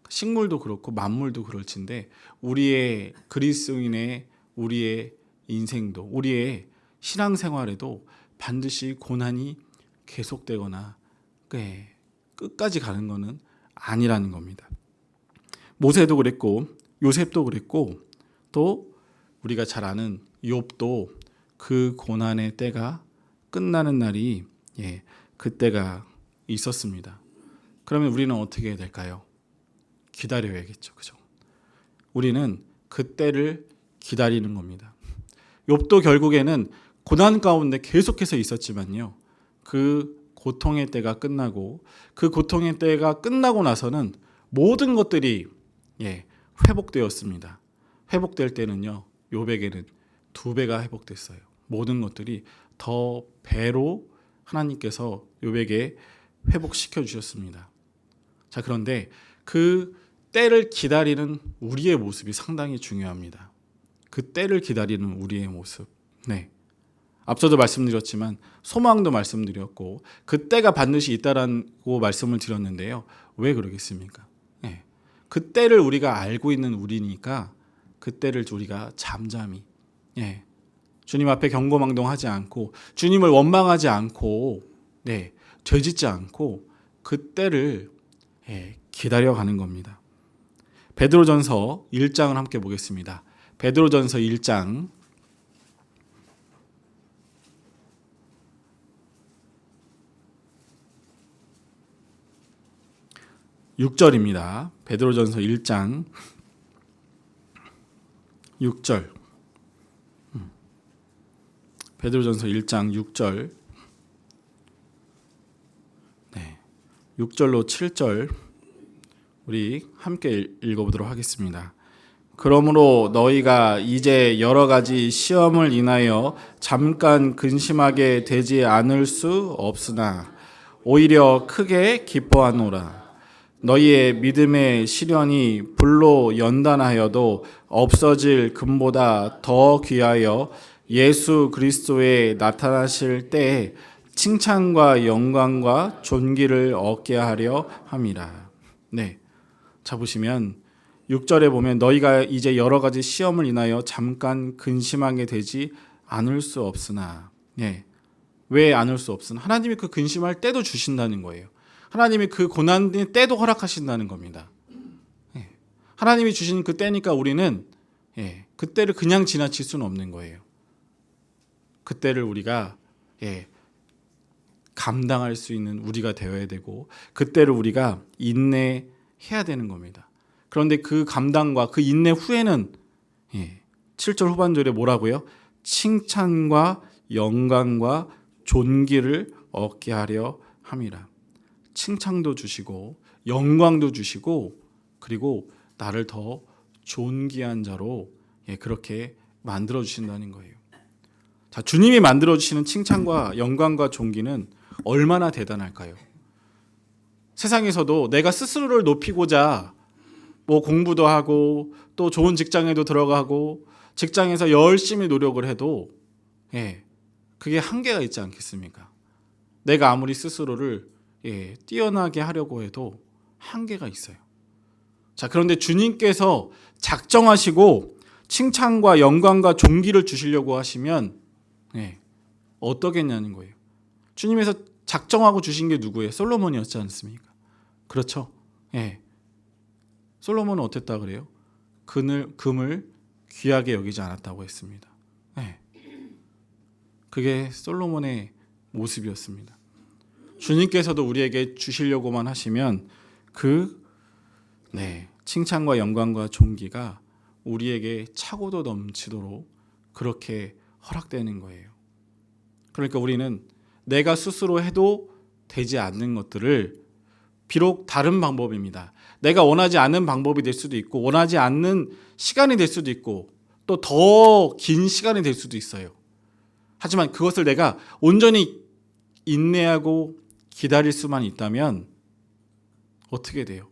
식물도 그렇고 만물도 그럴진데 우리의 그리스도인의 우리의 인생도, 우리의 신앙생활에도 반드시 고난이 계속되거나 끝까지 가는 것은 아니라는 겁니다. 모세도 그랬고 요셉도 그랬고 또 우리가 잘 아는 욥도 그 고난의 때가 끝나는 날이 그때가 있었습니다. 그러면 우리는 어떻게 해야 될까요? 기다려야겠죠. 그죠? 우리는 그때를 기다리는 겁니다. 욥도 결국에는 고난 가운데 계속해서 있었지만요, 그 고통의 때가 끝나고 그 고통의 때가 끝나고 나서는 모든 것들이 회복되었습니다. 회복될 때는요, 욥에게는 2배가 회복됐어요. 모든 것들이 더 배로 하나님께서 욥에게 회복시켜 주셨습니다. 자, 그런데 그 때를 기다리는 우리의 모습이 상당히 중요합니다. 그 때를 기다리는 우리의 모습. 앞서도 말씀드렸지만 소망도 말씀드렸고 그 때가 반드시 있다라고 말씀을 드렸는데요. 왜 그러겠습니까? 그 때를 우리가 알고 있는 우리니까 그 때를 우리가 잠잠히 주님 앞에 경고망동하지 않고 주님을 원망하지 않고 되짓지 않고 그 때를 기다려가는 겁니다. 베드로전서 1장을 함께 보겠습니다. 베드로전서 1장 6절입니다. 베드로전서 1장 6절. 베드로전서 1장 6절. 6절로 7절 우리 함께 읽어보도록 하겠습니다. 그러므로 너희가 이제 여러 가지 시험을 인하여 잠깐 근심하게 되지 않을 수 없으나 오히려 크게 기뻐하노라. 너희의 믿음의 시련이 불로 연단하여도 없어질 금보다 더 귀하여 예수 그리스도에 나타나실 때에 칭찬과 영광과 존귀를 얻게 하려 함이라. 자, 보시면 6절에 보면 너희가 이제 여러 가지 시험을 인하여 잠깐 근심하게 되지 않을 수 없으나. 왜 않을 수 없으나? 하나님이 그 근심할 때도 주신다는 거예요. 하나님이 그 고난의 때도 허락하신다는 겁니다. 하나님이 주신 그 때니까 우리는 그 때를 그냥 지나칠 수는 없는 거예요. 그 때를 우리가 감당할 수 있는 우리가 되어야 되고 그 때를 우리가 인내해야 되는 겁니다. 그런데 그 감당과 그 인내 후에는 7절 후반절에 뭐라고요? 칭찬과 영광과 존귀를 얻게 하려 함이라. 칭찬도 주시고 영광도 주시고 그리고 나를 더 존귀한 자로 그렇게 만들어 주신다는 거예요. 자, 주님이 만들어 주시는 칭찬과 영광과 존귀는 얼마나 대단할까요? 세상에서도 내가 스스로를 높이고자 뭐 공부도 하고 또 좋은 직장에도 들어가고 직장에서 열심히 노력을 해도 그게 한계가 있지 않겠습니까? 내가 아무리 스스로를 뛰어나게 하려고 해도 한계가 있어요. 자, 그런데 주님께서 작정하시고 칭찬과 영광과 존귀를 주시려고 하시면 어떠겠냐는 거예요. 주님께서 작정하고 주신 게 누구예요? 솔로몬이었지 않습니까? 그렇죠. 솔로몬은 어땠다 그래요? 금을 귀하게 여기지 않았다고 했습니다. 그게 솔로몬의 모습이었습니다. 주님께서도 우리에게 주시려고만 하시면 칭찬과 영광과 존귀가 우리에게 차고도 넘치도록 그렇게 허락되는 거예요. 그러니까 우리는 내가 스스로 해도 되지 않는 것들을 비록 다른 방법입니다. 내가 원하지 않는 방법이 될 수도 있고 원하지 않는 시간이 될 수도 있고 또 더 긴 시간이 될 수도 있어요. 하지만 그것을 내가 온전히 인내하고 기다릴 수만 있다면 어떻게 돼요?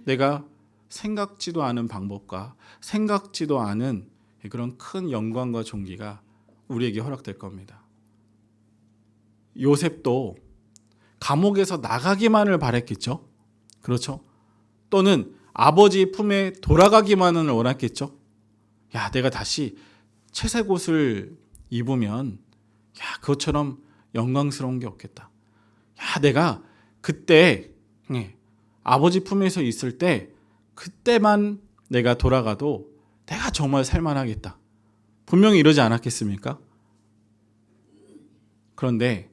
내가 생각지도 않은 방법과 생각지도 않은 그런 큰 영광과 존귀가 우리에게 허락될 겁니다. 요셉도 감옥에서 나가기만을 바랬겠죠? 그렇죠? 또는 아버지 품에 돌아가기만을 원했겠죠? 야, 내가 다시 채색 옷을 입으면 그것처럼 영광스러운 게 없겠다. 야, 내가 그때 아버지 품에서 있을 때 그때만 내가 돌아가도 내가 정말 살만하겠다. 분명히 이러지 않았겠습니까? 그런데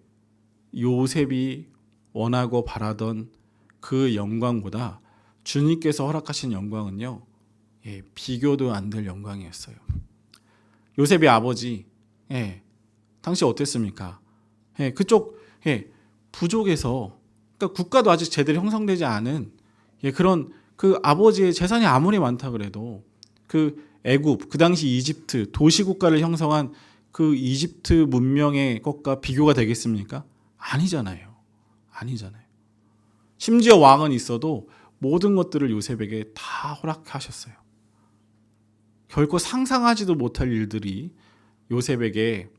요셉이 원하고 바라던 그 영광보다 주님께서 허락하신 영광은요, 비교도 안 될 영광이었어요. 요셉의 아버지, 당시 어땠습니까? 그쪽 부족에서, 그러니까 국가도 아직 제대로 형성되지 않은 그런 그 아버지의 재산이 아무리 많다 그래도 그 애굽, 그 당시 이집트 도시국가를 형성한 그 이집트 문명의 것과 비교가 되겠습니까? 아니잖아요. 심지어 왕은 있어도 모든 것들을 요셉에게 다 허락하셨어요. 결코 상상하지도 못할 일들이 요셉에게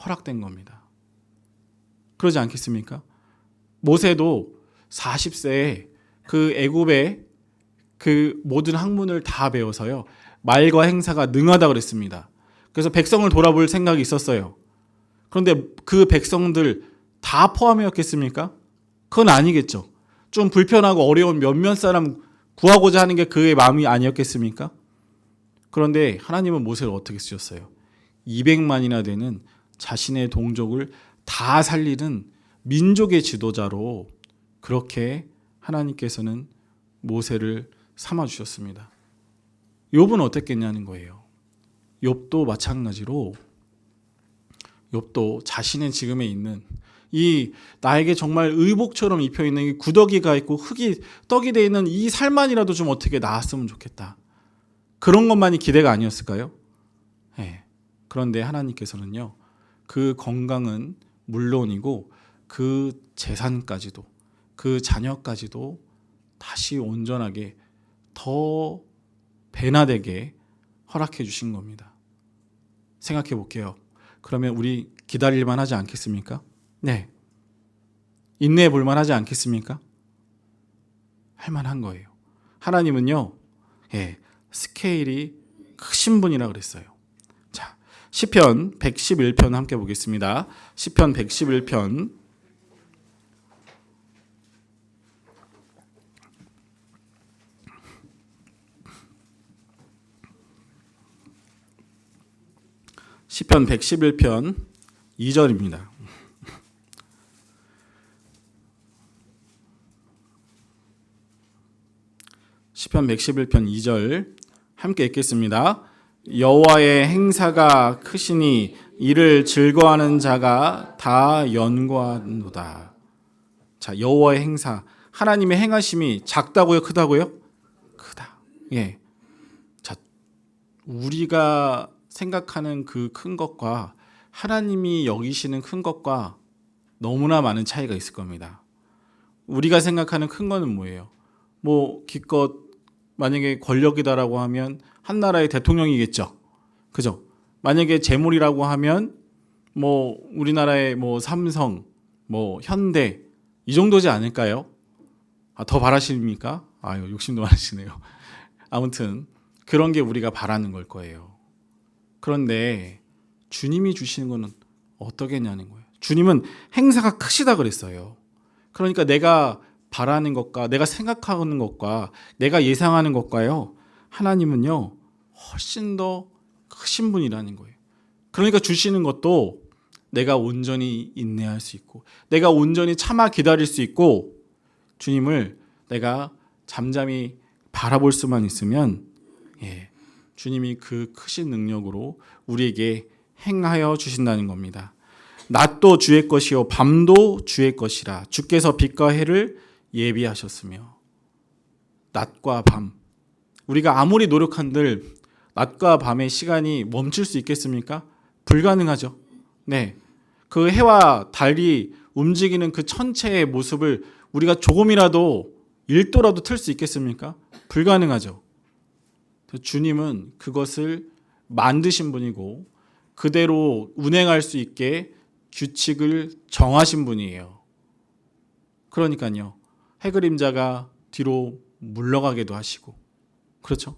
허락된 겁니다. 그러지 않겠습니까? 모세도 40세에 그 애굽의 그 모든 학문을 다 배워서요, 말과 행사가 능하다 그랬습니다. 그래서 백성을 돌아볼 생각이 있었어요. 그런데 그 백성들 다 포함이었겠습니까? 그건 아니겠죠. 좀 불편하고 어려운 몇몇 사람 구하고자 하는 게 그의 마음이 아니었겠습니까? 그런데 하나님은 모세를 어떻게 쓰셨어요? 200만이나 되는 자신의 동족을 다 살리는 민족의 지도자로 그렇게 하나님께서는 모세를 삼아주셨습니다. 욥은 어땠겠냐는 거예요. 욥도 마찬가지로 욥도 자신의 지금에 있는 이 나에게 정말 의복처럼 입혀있는 이 구더기가 있고 흙이 떡이 되어 있는 이 살만이라도 좀 어떻게 나았으면 좋겠다. 그런 것만이 기대가 아니었을까요? 그런데 하나님께서는요, 그 건강은 물론이고 그 재산까지도 그 자녀까지도 다시 온전하게 더 배나되게 허락해 주신 겁니다. 생각해 볼게요. 그러면 우리 기다릴만 하지 않겠습니까? 인내해 볼만 하지 않겠습니까? 할만한 거예요. 하나님은요, 스케일이 크신 분이라 그랬어요. 자, 시편 111편 함께 보겠습니다. 시편 111편 111편 2절입니다. 시편 111편 2절 함께 읽겠습니다. 여호와의 행사가 크시니 이를 즐거워하는 자가 다 연구하노다. 자, 여호와의 행사, 하나님의 행하심이 작다고요, 크다고요? 크다. 자, 우리가 생각하는 그 큰 것과 하나님이 여기시는 큰 것과 너무나 많은 차이가 있을 겁니다. 우리가 생각하는 큰 거는 뭐예요? 기껏 만약에 권력이다라고 하면 한 나라의 대통령이겠죠. 그죠? 만약에 재물이라고 하면 뭐 우리나라의 뭐 삼성, 뭐 현대 이 정도지 않을까요? 더 바라십니까? 아유, 욕심도 많으시네요. 아무튼 그런 게 우리가 바라는 걸 거예요. 그런데 주님이 주시는 거는 어떠겠냐는 거예요. 주님은 행사가 크시다 그랬어요. 그러니까 내가 바라는 것과 내가 생각하는 것과 내가 예상하는 것과요, 하나님은요 훨씬 더 크신 분이라는 거예요. 그러니까 주시는 것도 내가 온전히 인내할 수 있고, 내가 온전히 참아 기다릴 수 있고, 주님을 내가 잠잠히 바라볼 수만 있으면, 주님이 그 크신 능력으로 우리에게 행하여 주신다는 겁니다. 낮도 주의 것이요 밤도 주의 것이라. 주께서 빛과 해를 예비하셨으며. 낮과 밤, 우리가 아무리 노력한들 낮과 밤의 시간이 멈출 수 있겠습니까? 불가능하죠. 네, 그 해와 달이 움직이는 그 천체의 모습을 우리가 조금이라도 1도라도 틀 수 있겠습니까? 불가능하죠. 주님은 그것을 만드신 분이고 그대로 운행할 수 있게 규칙을 정하신 분이에요. 그러니까요, 해 그림자가 뒤로 물러가게도 하시고, 그렇죠?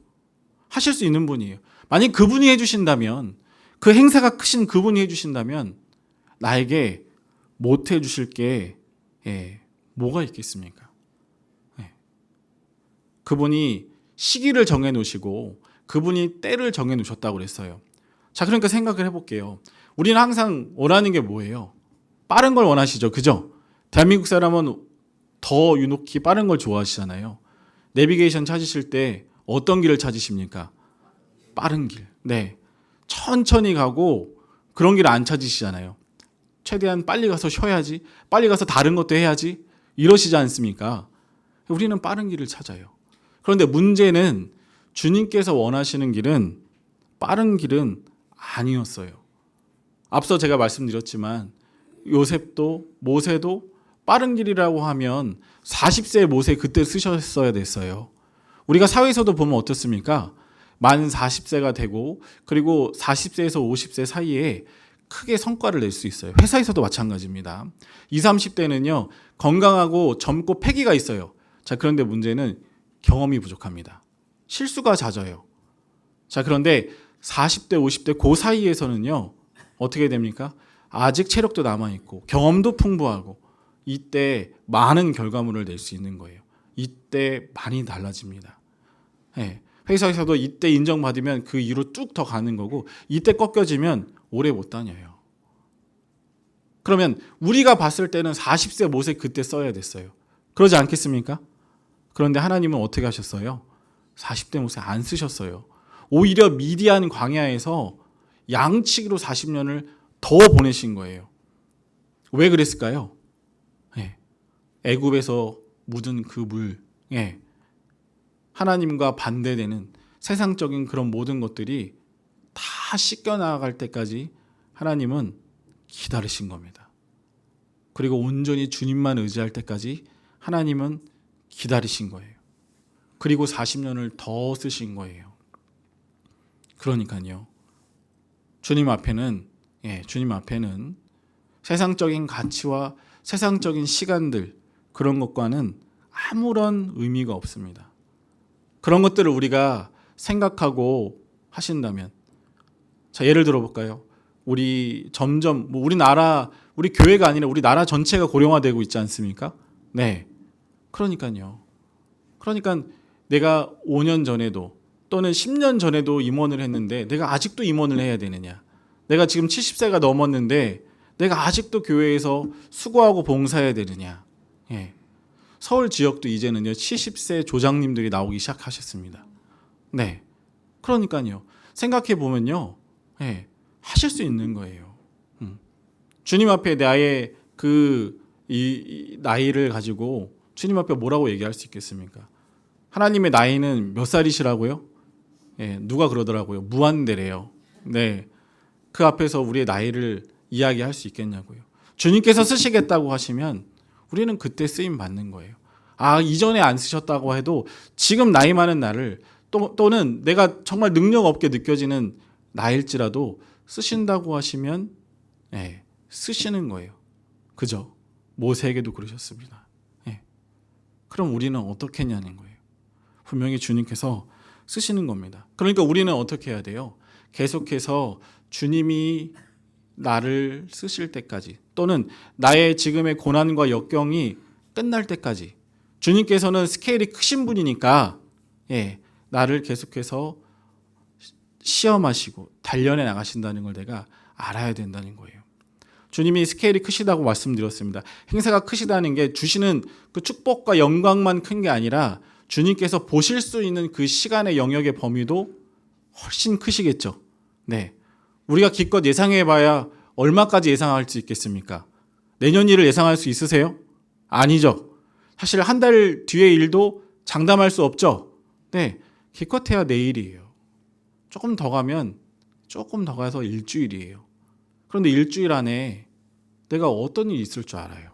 하실 수 있는 분이에요. 만약 그분이 해주신다면, 그 행사가 크신 그분이 해주신다면 나에게 못 해주실 게 뭐가 있겠습니까? 그분이 시기를 정해놓으시고 그분이 때를 정해놓으셨다고 그랬어요. 자, 그러니까 생각을 해볼게요. 우리는 항상 원하는 게 뭐예요? 빠른 걸 원하시죠, 그죠? 대한민국 사람은 더 유독히 빠른 걸 좋아하시잖아요. 내비게이션 찾으실 때 어떤 길을 찾으십니까? 빠른 길. 네, 천천히 가고 그런 길 안 찾으시잖아요. 최대한 빨리 가서 쉬어야지, 빨리 가서 다른 것도 해야지, 이러시지 않습니까? 우리는 빠른 길을 찾아요. 그런데 문제는 주님께서 원하시는 길은 빠른 길은 아니었어요. 앞서 제가 말씀드렸지만 요셉도 모세도 빠른 길이라고 하면 40세 모세 그때 쓰셨어야 됐어요. 우리가 사회에서도 보면 어떻습니까? 만 40세가 되고 그리고 40세에서 50세 사이에 크게 성과를 낼 수 있어요. 회사에서도 마찬가지입니다. 20, 30대는요 건강하고 젊고 패기가 있어요. 자, 그런데 문제는 경험이 부족합니다. 실수가 잦아요. 자, 그런데 40대, 50대 그 사이에서는요 어떻게 됩니까? 아직 체력도 남아있고 경험도 풍부하고 이때 많은 결과물을 낼 수 있는 거예요. 이때 많이 달라집니다. 회사에서도 이때 인정받으면 그 이후로 쭉 더 가는 거고, 이때 꺾여지면 오래 못 다녀요. 그러면 우리가 봤을 때는 40세 모세 그때 써야 됐어요. 그러지 않겠습니까? 그런데 하나님은 어떻게 하셨어요? 40대 모세 안 쓰셨어요. 오히려 미디안 광야에서 양치기로 40년을 더 보내신 거예요. 왜 그랬을까요? 애굽에서 묻은 그 물, 하나님과 반대되는 세상적인 그런 모든 것들이 다 씻겨나갈 때까지 하나님은 기다리신 겁니다. 그리고 온전히 주님만 의지할 때까지 하나님은 기다리신 거예요. 그리고 40년을 더 쓰신 거예요. 그러니까요, 주님 앞에는 세상적인 가치와 세상적인 시간들, 그런 것과는 아무런 의미가 없습니다. 그런 것들을 우리가 생각하고 하신다면, 자, 예를 들어 볼까요? 우리 점점 우리나라, 우리 교회가 아니라 우리 나라 전체가 고령화되고 있지 않습니까? 네. 그러니까 내가 5년 전에도 또는 10년 전에도 임원을 했는데 내가 아직도 임원을 해야 되느냐? 내가 지금 70세가 넘었는데 내가 아직도 교회에서 수고하고 봉사해야 되느냐? 서울 지역도 이제는요 70세 조장님들이 나오기 시작하셨습니다. 네, 그러니까요 생각해 보면요, 하실 수 있는 거예요. 주님 앞에 나의 이 나이를 가지고 주님 앞에 뭐라고 얘기할 수 있겠습니까? 하나님의 나이는 몇 살이시라고요? 누가 그러더라고요. 무한대래요. 네, 그 앞에서 우리의 나이를 이야기할 수 있겠냐고요. 주님께서 쓰시겠다고 하시면 우리는 그때 쓰임 받는 거예요. 이전에 안 쓰셨다고 해도 지금 나이 많은 나를 또는 내가 정말 능력 없게 느껴지는 나일지라도 쓰신다고 하시면 쓰시는 거예요. 그죠? 모세에게도 그러셨습니다. 그럼 우리는 어떻게 했냐는 거예요. 분명히 주님께서 쓰시는 겁니다. 그러니까 우리는 어떻게 해야 돼요? 계속해서 주님이 나를 쓰실 때까지, 또는 나의 지금의 고난과 역경이 끝날 때까지, 주님께서는 스케일이 크신 분이니까 나를 계속해서 시험하시고 단련해 나가신다는 걸 내가 알아야 된다는 거예요. 주님이 스케일이 크시다고 말씀드렸습니다. 행사가 크시다는 게 주시는 그 축복과 영광만 큰 게 아니라 주님께서 보실 수 있는 그 시간의 영역의 범위도 훨씬 크시겠죠. 우리가 기껏 예상해 봐야 얼마까지 예상할 수 있겠습니까? 내년 일을 예상할 수 있으세요? 아니죠. 사실 한 달 뒤의 일도 장담할 수 없죠. 기껏해야 내일이에요. 조금 더 가서 일주일이에요. 그런데 일주일 안에 내가 어떤 일이 있을 줄 알아요.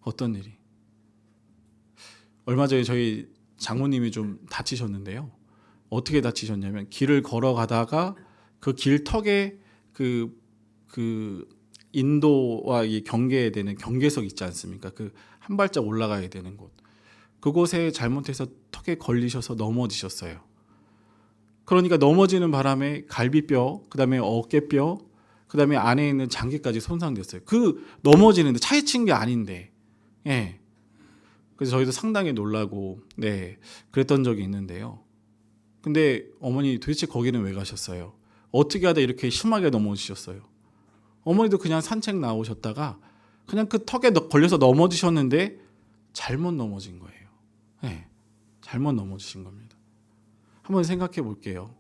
어떤 일이. 얼마 전에 저희 장모님이 좀 다치셨는데요. 어떻게 다치셨냐면 길을 걸어가다가 그 길턱에 그 인도와 이 경계되는 경계석 있지 않습니까? 그 한 발짝 올라가야 되는 곳. 그곳에 잘못해서 턱에 걸리셔서 넘어지셨어요. 그러니까 넘어지는 바람에 갈비뼈, 그다음에 어깨뼈, 그다음에 안에 있는 장기까지 손상됐어요. 그 넘어지는데 차에 친 게 아닌데. 그래서 저희도 상당히 놀라고 그랬던 적이 있는데요. 근데 어머니 도대체 거기는 왜 가셨어요? 어떻게 하다 이렇게 심하게 넘어지셨어요? 어머니도 그냥 산책 나오셨다가 그냥 그 턱에 걸려서 넘어지셨는데 잘못 넘어진 거예요. 잘못 넘어지신 겁니다. 한번 생각해 볼게요.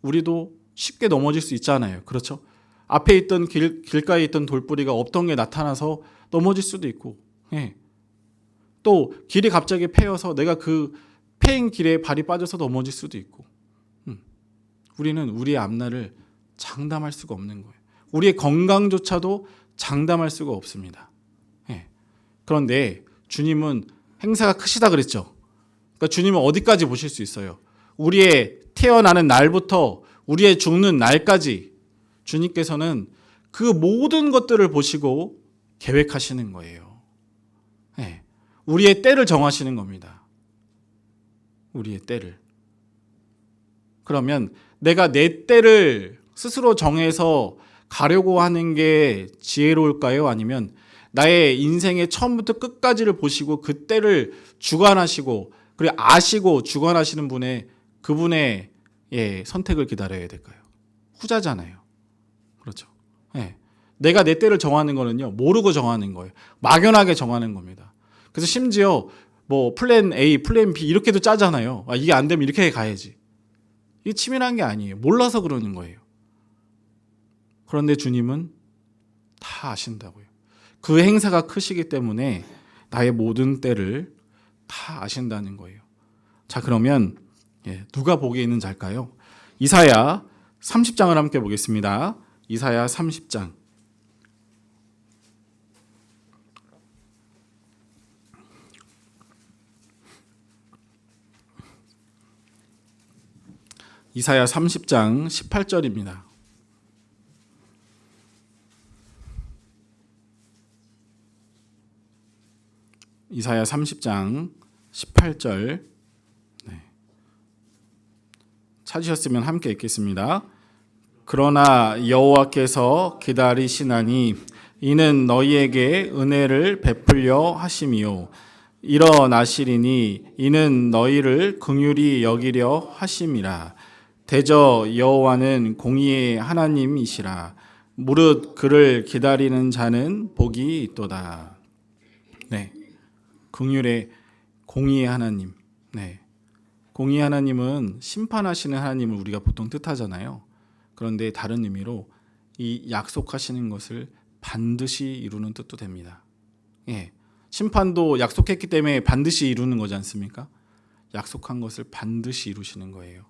우리도 쉽게 넘어질 수 있잖아요. 그렇죠? 앞에 있던 길가에 있던 돌뿌리가 없던 게 나타나서 넘어질 수도 있고, 또 길이 갑자기 패여서 내가 그 패인 길에 발이 빠져서 넘어질 수도 있고, 우리는 우리의 앞날을 장담할 수가 없는 거예요. 우리의 건강조차도 장담할 수가 없습니다. 그런데 주님은 행사가 크시다 그랬죠. 그러니까 주님은 어디까지 보실 수 있어요? 우리의 태어나는 날부터 우리의 죽는 날까지 주님께서는 그 모든 것들을 보시고 계획하시는 거예요. 우리의 때를 정하시는 겁니다. 우리의 때를. 그러면 내가 내 때를 스스로 정해서 가려고 하는 게 지혜로울까요? 아니면 나의 인생의 처음부터 끝까지를 보시고 그 때를 주관하시고 그리고 아시고 주관하시는 그분의 선택을 기다려야 될까요? 후자잖아요. 그렇죠. 내가 내 때를 정하는 거는요, 모르고 정하는 거예요. 막연하게 정하는 겁니다. 그래서 심지어 뭐 플랜 A, 플랜 B 이렇게도 짜잖아요. 이게 안 되면 이렇게 가야지. 이게 치밀한 게 아니에요. 몰라서 그러는 거예요. 그런데 주님은 다 아신다고요. 그 행사가 크시기 때문에 나의 모든 때를 다 아신다는 거예요. 자, 그러면 누가 복이 있는 자일까요? 이사야 30장을 함께 보겠습니다. 이사야 30장. 이사야 30장 18절입니다. 이사야 30장 18절. 찾으셨으면 함께 읽겠습니다. 그러나 여호와께서 기다리시나니 이는 너희에게 은혜를 베풀려 하심이요 일어나시리니 이는 너희를 긍휼히 여기려 하심이라. 대저 여호와는 공의의 하나님이시라. 무릇 그를 기다리는 자는 복이 있도다. 긍휼의 공의의 하나님. 공의의 하나님은 심판하시는 하나님을 우리가 보통 뜻하잖아요. 그런데 다른 의미로 이 약속하시는 것을 반드시 이루는 뜻도 됩니다. 심판도 약속했기 때문에 반드시 이루는 거지 않습니까? 약속한 것을 반드시 이루시는 거예요.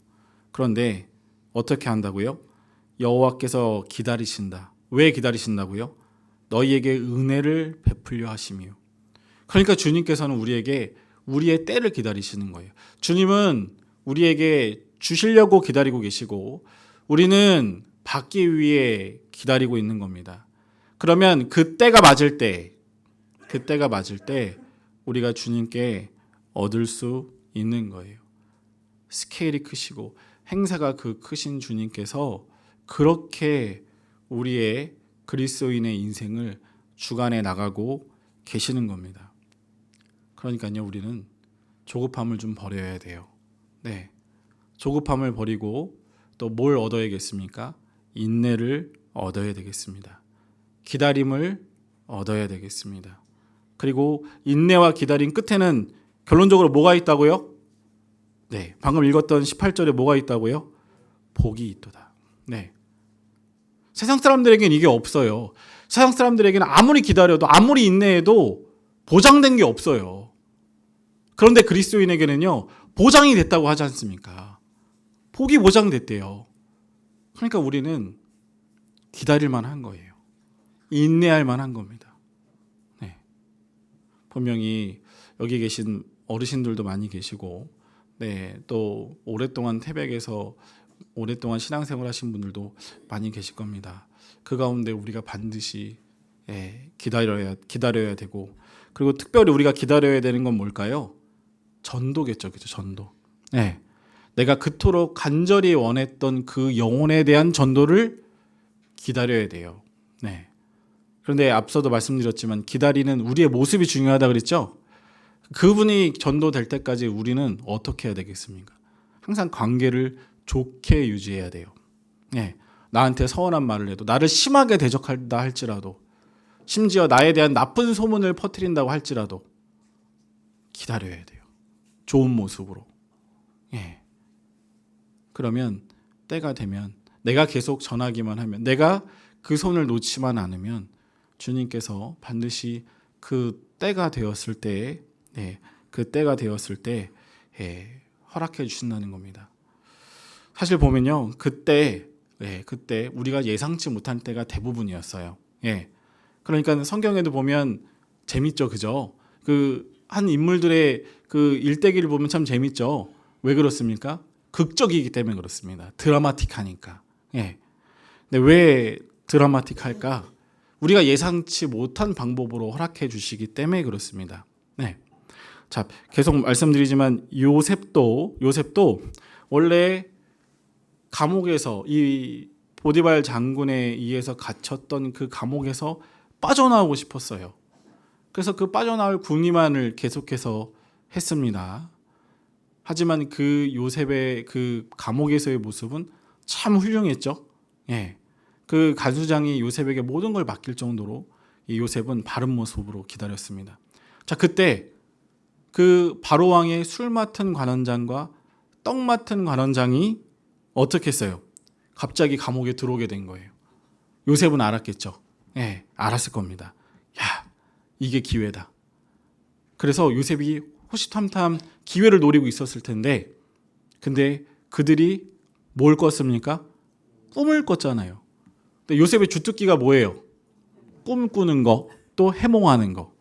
그런데 어떻게 한다고요? 여호와께서 기다리신다. 왜 기다리신다고요? 너희에게 은혜를 베풀려 하심이요. 그러니까 주님께서는 우리에게 우리의 때를 기다리시는 거예요. 주님은 우리에게 주시려고 기다리고 계시고 우리는 받기 위해 기다리고 있는 겁니다. 그러면 그때가 맞을 때 우리가 주님께 얻을 수 있는 거예요. 스케일이 크시고 행사가 그 크신 주님께서 그렇게 우리의 그리스도인의 인생을 주관해 나가고 계시는 겁니다. 그러니까요, 우리는 조급함을 좀 버려야 돼요. 네, 조급함을 버리고 또 뭘 얻어야겠습니까? 인내를 얻어야 되겠습니다. 기다림을 얻어야 되겠습니다. 그리고 인내와 기다림 끝에는 결론적으로 뭐가 있다고요? 네, 방금 읽었던 18절에 뭐가 있다고요? 복이 있도다. 네, 세상 사람들에게는 이게 없어요. 세상 사람들에게는 아무리 기다려도 아무리 인내해도 보장된 게 없어요. 그런데 그리스도인에게는요, 보장이 됐다고 하지 않습니까? 복이 보장됐대요. 그러니까 우리는 기다릴 만한 거예요. 인내할 만한 겁니다. 네. 분명히 여기 계신 어르신들도 많이 계시고, 네, 또 오랫동안 태백에서 오랫동안 신앙생활 하신 분들도 많이 계실 겁니다. 그 가운데 우리가 반드시 기다려야 되고, 그리고 특별히 우리가 기다려야 되는 건 뭘까요? 전도겠죠. 그죠? 전도. 네. 내가 그토록 간절히 원했던 그 영혼에 대한 전도를 기다려야 돼요. 네. 그런데 앞서도 말씀드렸지만 기다리는 우리의 모습이 중요하다 그랬죠? 그분이 전도될 때까지 우리는 어떻게 해야 되겠습니까? 항상 관계를 좋게 유지해야 돼요. 네. 나한테 서운한 말을 해도, 나를 심하게 대적한다 할지라도, 심지어 나에 대한 나쁜 소문을 퍼뜨린다고 할지라도 기다려야 돼요. 좋은 모습으로. 예. 그러면 때가 되면 내가 계속 전하기만 하면, 내가 그 손을 놓지만 않으면 주님께서 반드시 그 때가 되었을 때, 그 때가 되었을 때 허락해 주신다는 겁니다. 사실 보면요, 그때 우리가 예상치 못한 때가 대부분이었어요. 예. 그러니까 성경에도 보면 재밌죠, 그죠? 그 한 인물들의 그 일대기를 보면 참 재밌죠. 왜 그렇습니까? 극적이기 때문에 그렇습니다. 드라마틱하니까. 예. 근데 왜 드라마틱할까? 우리가 예상치 못한 방법으로 허락해 주시기 때문에 그렇습니다. 네. 자, 계속 말씀드리지만 요셉도 원래 감옥에서, 이 보디발 장군에 의해서 갇혔던 그 감옥에서 빠져나오고 싶었어요. 그래서 그 빠져나올 군의만을 계속해서 했습니다. 하지만 그 요셉의 그 감옥에서의 모습은 참 훌륭했죠. 예. 그 간수장이 요셉에게 모든 걸 맡길 정도로 이 요셉은 바른 모습으로 기다렸습니다. 자, 그때 그 바로 왕의 술 맡은 관원장과 떡 맡은 관원장이 어떻게 했어요? 갑자기 감옥에 들어오게 된 거예요. 요셉은 알았겠죠. 예, 알았을 겁니다. 야, 이게 기회다. 그래서 요셉이 호시탐탐 기회를 노리고 있었을 텐데, 근데 그들이 뭘 꿨습니까? 꿈을 꿨잖아요. 근데 요셉의 주특기가 뭐예요? 꿈꾸는 거, 또 해몽하는 거.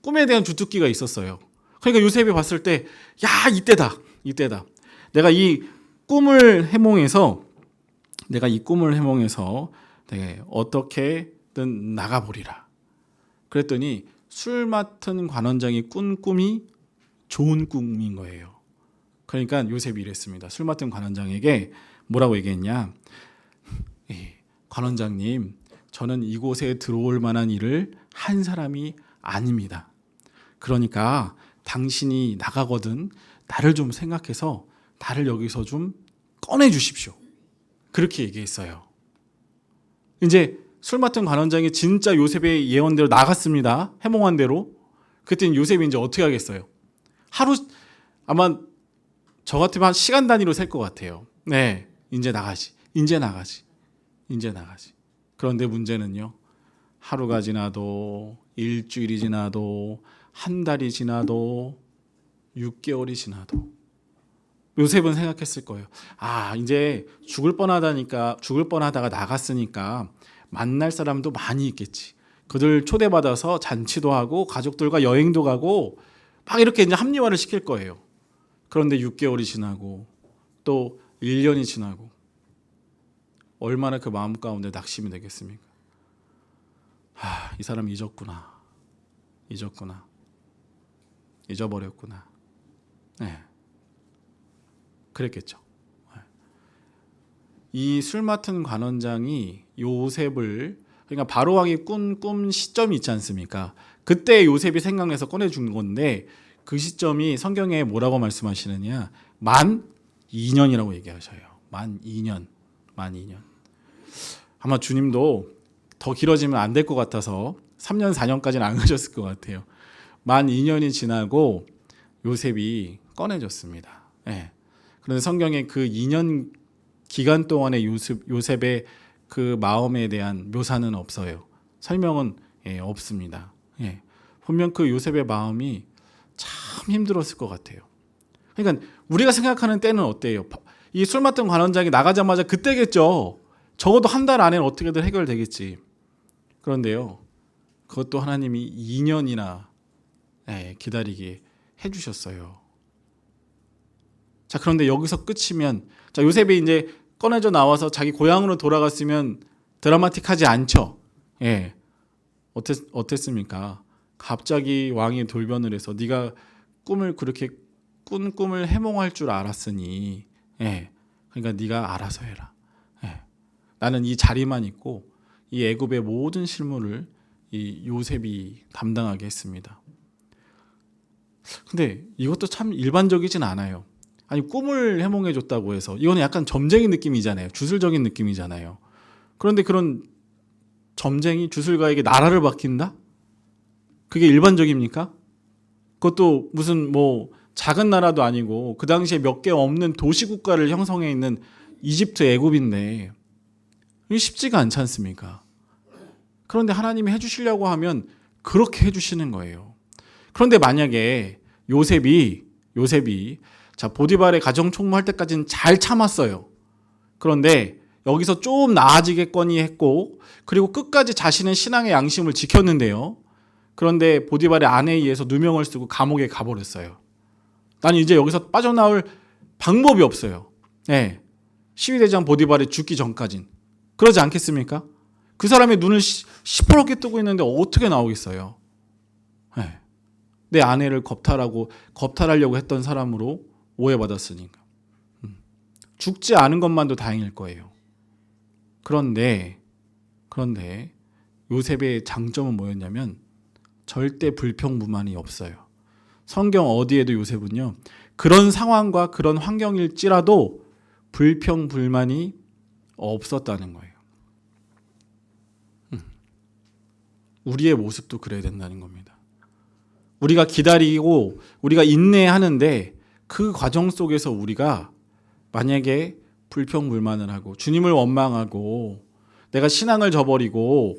꿈에 대한 주특기가 있었어요. 그러니까 요셉이 봤을 때, 야, 이때다. 내가 이 꿈을 해몽해서 어떻게든 나가보리라. 그랬더니 술 맡은 관원장이 꾼 꿈이 좋은 꿈인 거예요. 그러니까 요셉이 이랬습니다. 술 맡은 관원장에게 뭐라고 얘기했냐? 관원장님, 저는 이곳에 들어올 만한 일을 한 사람이 아닙니다. 그러니까 당신이 나가거든 나를 좀 생각해서 나를 여기서 좀 꺼내 주십시오. 그렇게 얘기했어요. 이제 술 맡은 관원장이 진짜 요셉의 예언대로 나갔습니다. 해몽한 대로. 그때는 요셉이 이제 어떻게 하겠어요? 하루, 아마 저 같으면 한 시간 단위로 셀 것 같아요. 네, 이제 나가지. 그런데 문제는요, 하루가 지나도, 일주일이 지나도, 한 달이 지나도, 6개월이 지나도 요셉은 생각했을 거예요. 아, 이제 죽을 뻔하다가 나갔으니까 만날 사람도 많이 있겠지. 그들 초대받아서 잔치도 하고 가족들과 여행도 가고 막 이렇게 이제 합리화를 시킬 거예요. 그런데 6개월이 지나고 또 1년이 지나고 얼마나 그 마음 가운데 낙심이 되겠습니까? 이 사람 잊었구나. 잊어버렸구나. 네. 그랬겠죠. 이 술 맡은 관원장이 요셉을, 그러니까 바로 왕이 꾼 시점이 있지 않습니까? 그때 요셉이 생각나서 꺼내준 건데, 그 시점이 성경에 뭐라고 말씀하시느냐, 만 2년이라고 얘기하셔요. 만 2년. 아마 주님도 더 길어지면 안 될 것 같아서 3년 4년까지는 안 가셨을 것 같아요. 만 2년이 지나고 요셉이 꺼내졌습니다. 네. 그런데 성경에 그 2년 기간 동안의 요셉의 그 마음에 대한 묘사는 없어요. 설명은 없습니다. 분명 그 요셉의 마음이 참 힘들었을 것 같아요. 그러니까 우리가 생각하는 때는 어때요? 이 술 맡은 관원장이 나가자마자 그때겠죠. 적어도 한 달 안에는 어떻게든 해결되겠지. 그런데요, 그것도 하나님이 2년이나 기다리게 해주셨어요. 자, 그런데 여기서 끝이면, 자, 요셉이 이제 꺼내져 나와서 자기 고향으로 돌아갔으면 드라마틱하지 않죠. 어땠습니까? 갑자기 왕이 돌변을 해서 네가 꿈을 그렇게 꾼 꿈을 해몽할 줄 알았으니, 그러니까 네가 알아서 해라. 나는 이 자리만 있고 이 애굽의 모든 실무를 이 요셉이 담당하게 했습니다. 근데 이것도 참 일반적이진 않아요. 아니, 꿈을 해몽해 줬다고 해서 이거는 약간 점쟁이 느낌이잖아요. 주술적인 느낌이잖아요. 그런데 그런 점쟁이 주술가에게 나라를 맡긴다? 그게 일반적입니까? 그것도 무슨 뭐 작은 나라도 아니고 그 당시에 몇 개 없는 도시국가를 형성해 있는 이집트, 애굽인데 이게 쉽지가 않지 않습니까? 그런데 하나님이 해주시려고 하면 그렇게 해주시는 거예요. 그런데 만약에 요셉이 자, 보디발의 가정 총무할 때까지는 잘 참았어요. 그런데 여기서 좀 나아지겠거니 했고, 그리고 끝까지 자신의 신앙의 양심을 지켰는데요. 그런데 보디발의 아내에 의해서 누명을 쓰고 감옥에 가버렸어요. 나는 이제 여기서 빠져나올 방법이 없어요. 시위대장 보디발이 죽기 전까진. 그러지 않겠습니까? 그 사람의 눈을 시퍼렇게 뜨고 있는데 어떻게 나오겠어요? 내 아내를 겁탈하려고 했던 사람으로 오해받았으니까. 죽지 않은 것만도 다행일 거예요. 그런데 요셉의 장점은 뭐였냐면 절대 불평불만이 없어요. 성경 어디에도 요셉은요, 그런 상황과 그런 환경일지라도 불평불만이 없었다는 거예요. 우리의 모습도 그래야 된다는 겁니다. 우리가 기다리고 우리가 인내하는데 그 과정 속에서 우리가 만약에 불평불만을 하고 주님을 원망하고 내가 신앙을 저버리고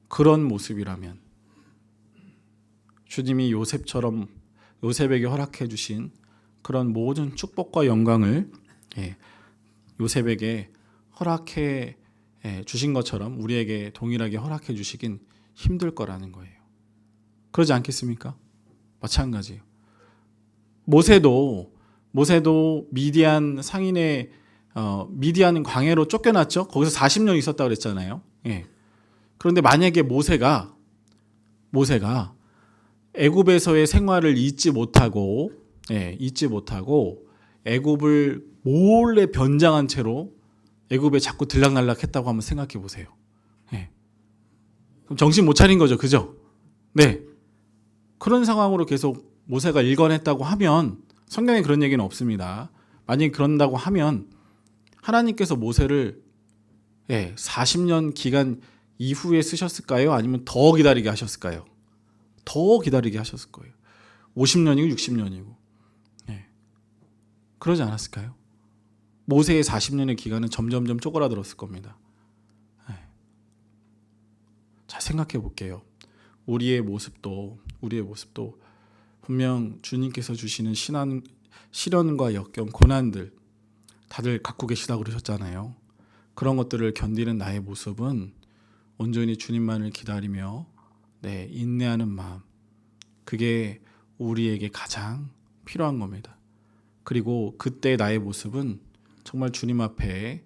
그런 모습이라면 주님이 요셉에게 허락해 주신 그런 모든 축복과 영광을 요셉에게 허락해 주신 것처럼 우리에게 동일하게 허락해 주시긴 힘들 거라는 거예요. 그러지 않겠습니까? 마찬가지예요. 모세도 미디안 상인의 미디안 광야로 쫓겨났죠. 거기서 40년 있었다 그랬잖아요. 그런데 만약에 모세가 애굽에서의 생활을 잊지 못하고 애굽을 몰래 변장한 채로 애굽에 자꾸 들락날락했다고 한번 생각해 보세요. 그럼 정신 못 차린 거죠, 그죠? 그런 상황으로 계속 모세가 일관했다고 하면, 성경에 그런 얘기는 없습니다. 만약에 그런다고 하면 하나님께서 모세를 40년 기간 이후에 쓰셨을까요? 아니면 더 기다리게 하셨을까요? 더 기다리게 하셨을 거예요. 50년이고 60년이고. 그러지 않았을까요? 모세의 40년의 기간은 점점점 쪼그라들었을 겁니다. 자, 생각해 볼게요. 우리의 모습도 분명 주님께서 주시는 시련과 역경, 고난들 다들 갖고 계시다고 그러셨잖아요. 그런 것들을 견디는 나의 모습은 온전히 주님만을 기다리며 인내하는 마음, 그게 우리에게 가장 필요한 겁니다. 그리고 그때 나의 모습은 정말 주님 앞에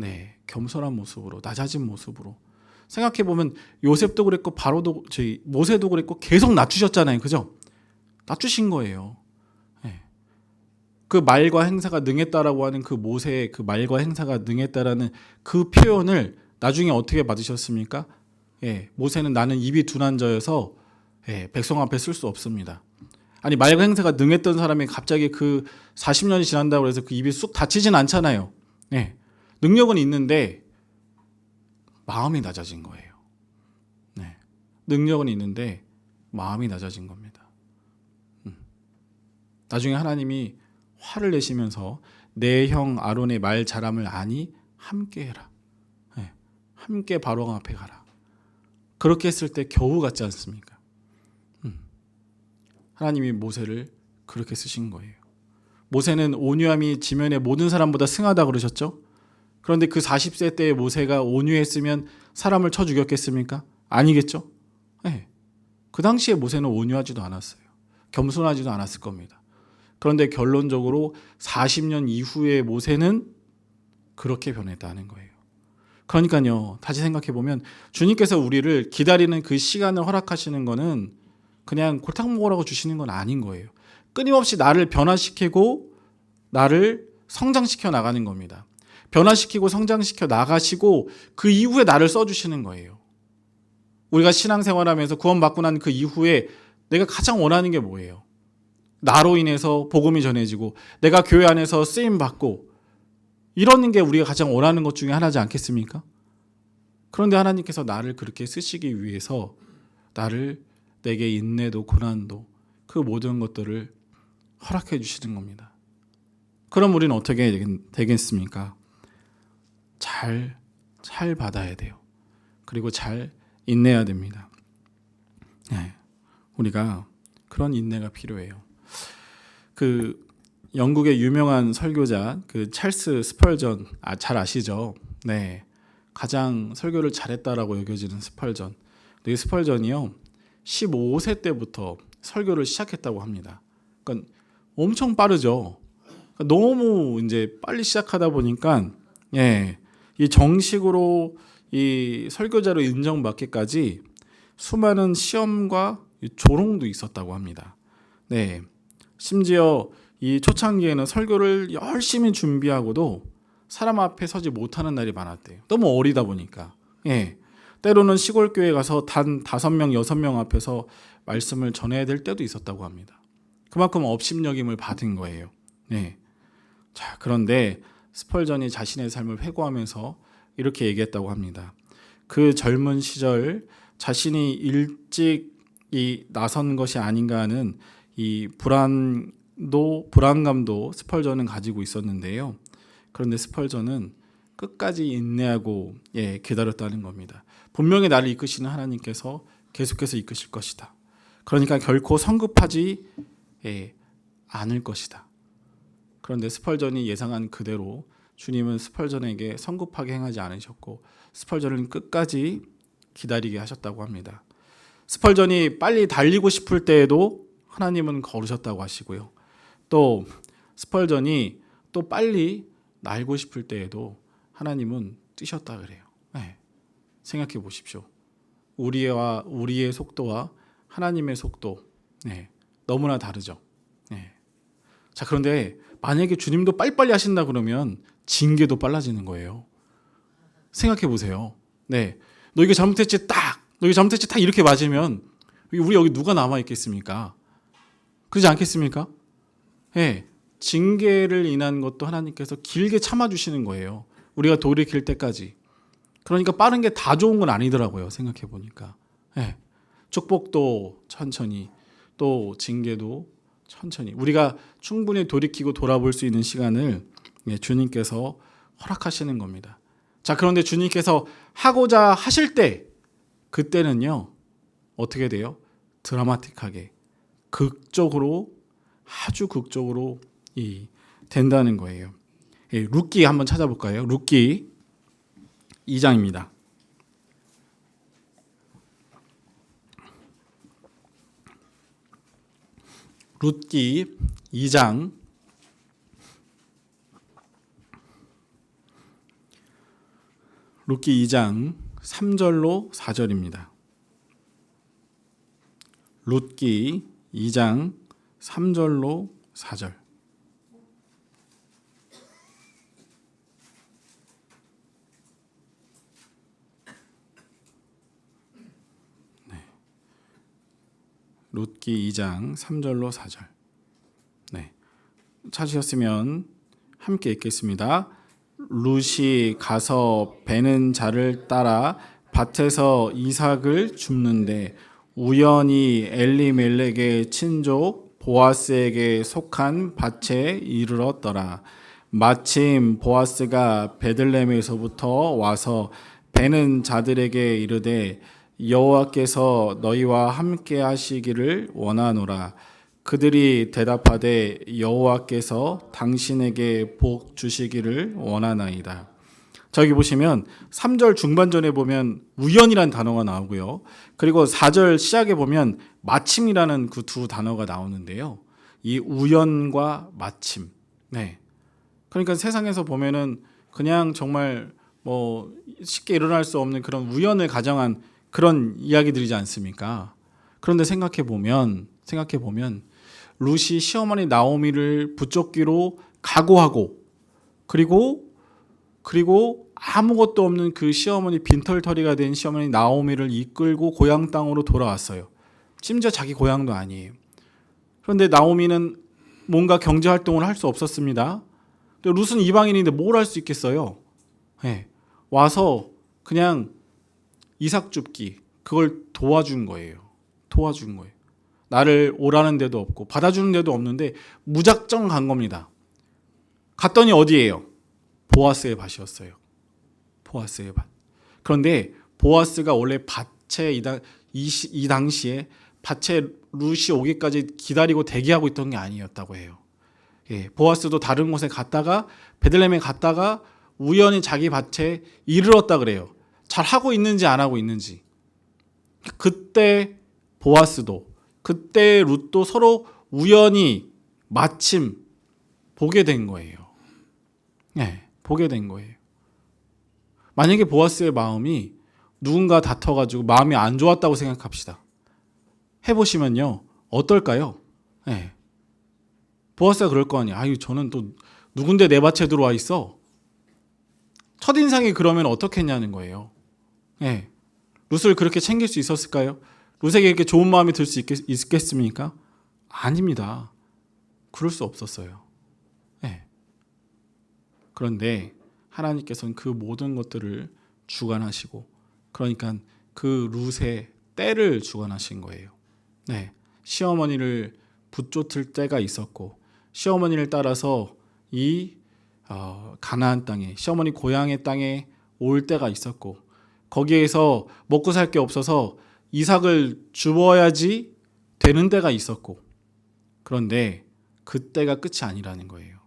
네, 겸손한 모습으로, 낮아진 모습으로. 생각해 보면 요셉도 그랬고 바로도 모세도 그랬고 계속 낮추셨잖아요, 그죠? 낮추신 거예요. 네. 그 말과 행사가 능했다라고 하는 그 모세의 그 말과 행사가 능했다라는 그 표현을 나중에 어떻게 받으셨습니까? 예, 모세는 나는 입이 둔한 자여서 백성 앞에 쓸 수 없습니다. 아니 말과 행사가 능했던 사람이 갑자기 그 40년이 지난다고 해서 그 입이 쑥 닫히진 않잖아요. 예, 능력은 있는데 마음이 낮아진 거예요. 네, 능력은 있는데 마음이 낮아진 겁니다. 나중에 하나님이 화를 내시면서 내 형 아론의 말 잘함을 아니 함께 해라. 네, 함께 바로 앞에 가라. 그렇게 했을 때 겨우 같지 않습니까? 하나님이 모세를 그렇게 쓰신 거예요. 모세는 온유함이 지면의 모든 사람보다 승하다 그러셨죠? 그런데 그 40세 때의 모세가 온유했으면 사람을 쳐 죽였겠습니까? 아니겠죠? 네. 그 당시에 모세는 온유하지도 않았어요. 겸손하지도 않았을 겁니다. 그런데 결론적으로 40년 이후의 모세는 그렇게 변했다는 거예요. 그러니까요, 다시 생각해 보면 주님께서 우리를 기다리는 그 시간을 허락하시는 거는 그냥 골탕 먹으라고 주시는 건 아닌 거예요. 끊임없이 나를 변화시키고 나를 성장시켜 나가는 겁니다. 변화시키고 성장시켜 나가시고 그 이후에 나를 써주시는 거예요. 우리가 신앙생활하면서 구원받고 난 그 이후에 내가 가장 원하는 게 뭐예요? 나로 인해서 복음이 전해지고 내가 교회 안에서 쓰임받고 이러는 게 우리가 가장 원하는 것 중에 하나지 않겠습니까? 그런데 하나님께서 나를 그렇게 쓰시기 위해서 내게 인내도 고난도 그 모든 것들을 허락해 주시는 겁니다. 그럼 우리는 어떻게 되겠습니까? 잘 받아야 돼요. 그리고 잘 인내해야 됩니다. 네, 우리가 그런 인내가 필요해요. 그 영국의 유명한 설교자 그 찰스 스펄전 잘 아시죠? 네, 가장 설교를 잘했다라고 여겨지는 스펄전. 이 스펄전이요 15세 때부터 설교를 시작했다고 합니다. 그러니까 엄청 빠르죠. 그러니까 너무 이제 빨리 시작하다 보니까 이 정식으로 이 설교자로 인정받기까지 수많은 시험과 조롱도 있었다고 합니다. 네, 심지어 이 초창기에는 설교를 열심히 준비하고도 사람 앞에 서지 못하는 날이 많았대요. 너무 어리다 보니까. 때로는 시골 교회 가서 단 5명, 6명 앞에서 말씀을 전해야 될 때도 있었다고 합니다. 그만큼 업신여김을 받은 거예요. 자, 그런데 스펄전이 자신의 삶을 회고하면서 이렇게 얘기했다고 합니다. 그 젊은 시절 자신이 일찍 나선 것이 아닌가 하는 이 불안감도 스펄전은 가지고 있었는데요. 그런데 스펄전은 끝까지 인내하고 기다렸다는 겁니다. 분명히 나를 이끄시는 하나님께서 계속해서 이끄실 것이다. 그러니까 결코 성급하지 않을 것이다. 그런데 스펄전이 예상한 그대로 주님은 스펄전에게 성급하게 행하지 않으셨고 스펄전을 끝까지 기다리게 하셨다고 합니다. 스펄전이 빨리 달리고 싶을 때에도 하나님은 걸으셨다고 하시고요. 또 스펄전이 또 빨리 날고 싶을 때에도 하나님은 뛰셨다 그래요. 생각해 보십시오. 우리의 속도와 하나님의 속도 너무나 다르죠. 자, 그런데 만약에 주님도 빨리빨리 하신다 그러면 징계도 빨라지는 거예요. 생각해 보세요. 너 이거 잘못했지 딱 이렇게 맞으면 우리 여기 누가 남아 있겠습니까? 그러지 않겠습니까? 징계를 인한 것도 하나님께서 길게 참아주시는 거예요. 우리가 돌이킬 때까지. 그러니까 빠른 게 다 좋은 건 아니더라고요. 생각해 보니까. 축복도 천천히, 또 징계도 천천히. 우리가 충분히 돌이키고 돌아볼 수 있는 시간을 주님께서 허락하시는 겁니다. 자, 그런데 주님께서 하고자 하실 때 그때는요 어떻게 돼요? 드라마틱하게 극적으로, 아주 극적으로 된다는 거예요. 룻기 한번 찾아볼까요? 룻기 2장입니다. 룻기 2장 룻기 2장 3절로 4절입니다. 룻기 2장 3절로 4절. 룻기 2장 3절로 4절. 네. 찾으셨으면 함께 읽겠습니다. 룻이 가서 베는 자를 따라 밭에서 이삭을 줍는데 우연히 엘리멜렉의 친족 보아스에게 속한 밭에 이르렀더라. 마침 보아스가 베들레헴에서부터 와서 베는 자들에게 이르되 여호와께서 너희와 함께 하시기를 원하노라. 그들이 대답하되 여호와께서 당신에게 복 주시기를 원하나이다. 저기 보시면 3절 중반전에 보면 우연이란 단어가 나오고요. 그리고 4절 시작에 보면 마침이라는 그 두 단어가 나오는데요. 이 우연과 마침. 네. 그러니까 세상에서 보면은 그냥 정말 뭐 쉽게 일어날 수 없는 그런 우연을 가정한 그런 이야기들이지 않습니까? 그런데 생각해 보면 룻이 시어머니 나오미를 붙잡기로 각오하고 그리고 아무것도 없는 그 시어머니 빈털터리가 된 시어머니 나오미를 이끌고 고향 땅으로 돌아왔어요. 심지어 자기 고향도 아니에요. 그런데 나오미는 뭔가 경제 활동을 할 수 없었습니다. 룻은 이방인인데 뭘 할 수 있겠어요? 네. 와서 그냥 이삭 줍기 그걸 도와준 거예요. 나를 오라는 데도 없고 받아주는 데도 없는데 무작정 간 겁니다. 갔더니 어디예요? 보아스의 밭이었어요. 보아스의 밭. 그런데 보아스가 원래 밭에 이 당시에 밭에 룻이 오기까지 기다리고 대기하고 있던 게 아니었다고 해요. 예, 보아스도 다른 곳에 갔다가 베들레헴에 갔다가 우연히 자기 밭에 이르렀다 그래요. 잘 하고 있는지 안 하고 있는지. 그때 보아스도 그때 룻도 서로 우연히 마침 보게 된 거예요. 네, 보게 된 거예요. 만약에 보아스의 마음이 누군가 다퉈가지고 마음이 안 좋았다고 생각합시다. 해보시면요 어떨까요? 네. 보아스가 그럴 거 아니야. 아유 저는 또 누군데 내 밭에 들어와 있어. 첫인상이 그러면 어떻게 했냐는 거예요. 네. 룻을 그렇게 챙길 수 있었을까요? 룻에게 이렇게 좋은 마음이 들 수 있겠습니까? 아닙니다. 그럴 수 없었어요. 네. 그런데 하나님께서는 그 모든 것들을 주관하시고 그러니까 그 룻의 때를 주관하신 거예요. 네. 시어머니를 붙쫓을 때가 있었고 시어머니를 따라서 이 가나안 땅에 시어머니 고향의 땅에 올 때가 있었고 거기에서 먹고 살 게 없어서 이삭을 주어야지 되는 때가 있었고 그런데 그때가 끝이 아니라는 거예요.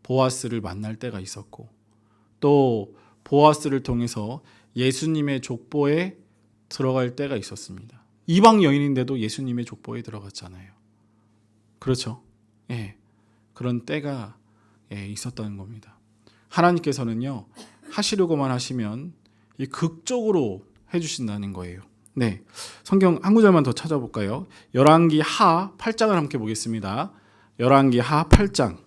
보아스를 만날 때가 있었고 또 보아스를 통해서 예수님의 족보에 들어갈 때가 있었습니다. 이방 여인인데도 예수님의 족보에 들어갔잖아요. 그렇죠? 예, 그런 때가 있었다는 겁니다. 하나님께서는요 하시려고만 하시면 극적으로 해주신다는 거예요. 네, 성경 한 구절만 더 찾아볼까요? 열왕기 하 8장을 함께 보겠습니다. 열왕기 하 8장.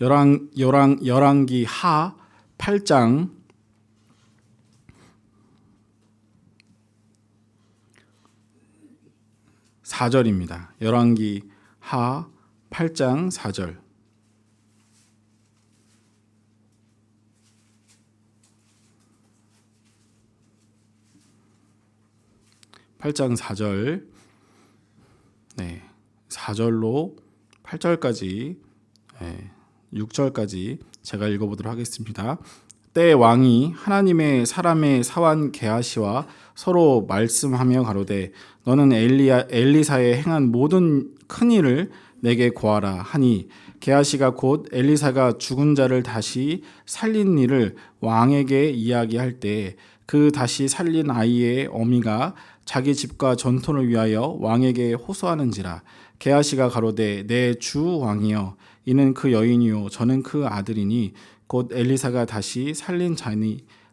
열왕기 하 8장 4절입니다. 열왕기 하 8장 4절. 네, 4절로 8절까지 6절까지 제가 읽어보도록 하겠습니다. 때 왕이 하나님의 사람의 사환 게하시와 서로 말씀하며 가로되 너는 엘리사의 행한 모든 큰 일을 내게 고하라 하니 게하시가 곧 엘리사가 죽은 자를 다시 살린 일을 왕에게 이야기할 때 그 다시 살린 아이의 어미가 자기 집과 전통을 위하여 왕에게 호소하는지라. 게하시가 가로되 내 주 왕이여 이는 그 여인이요 저는 그 아들이니 곧 엘리사가 다시 살린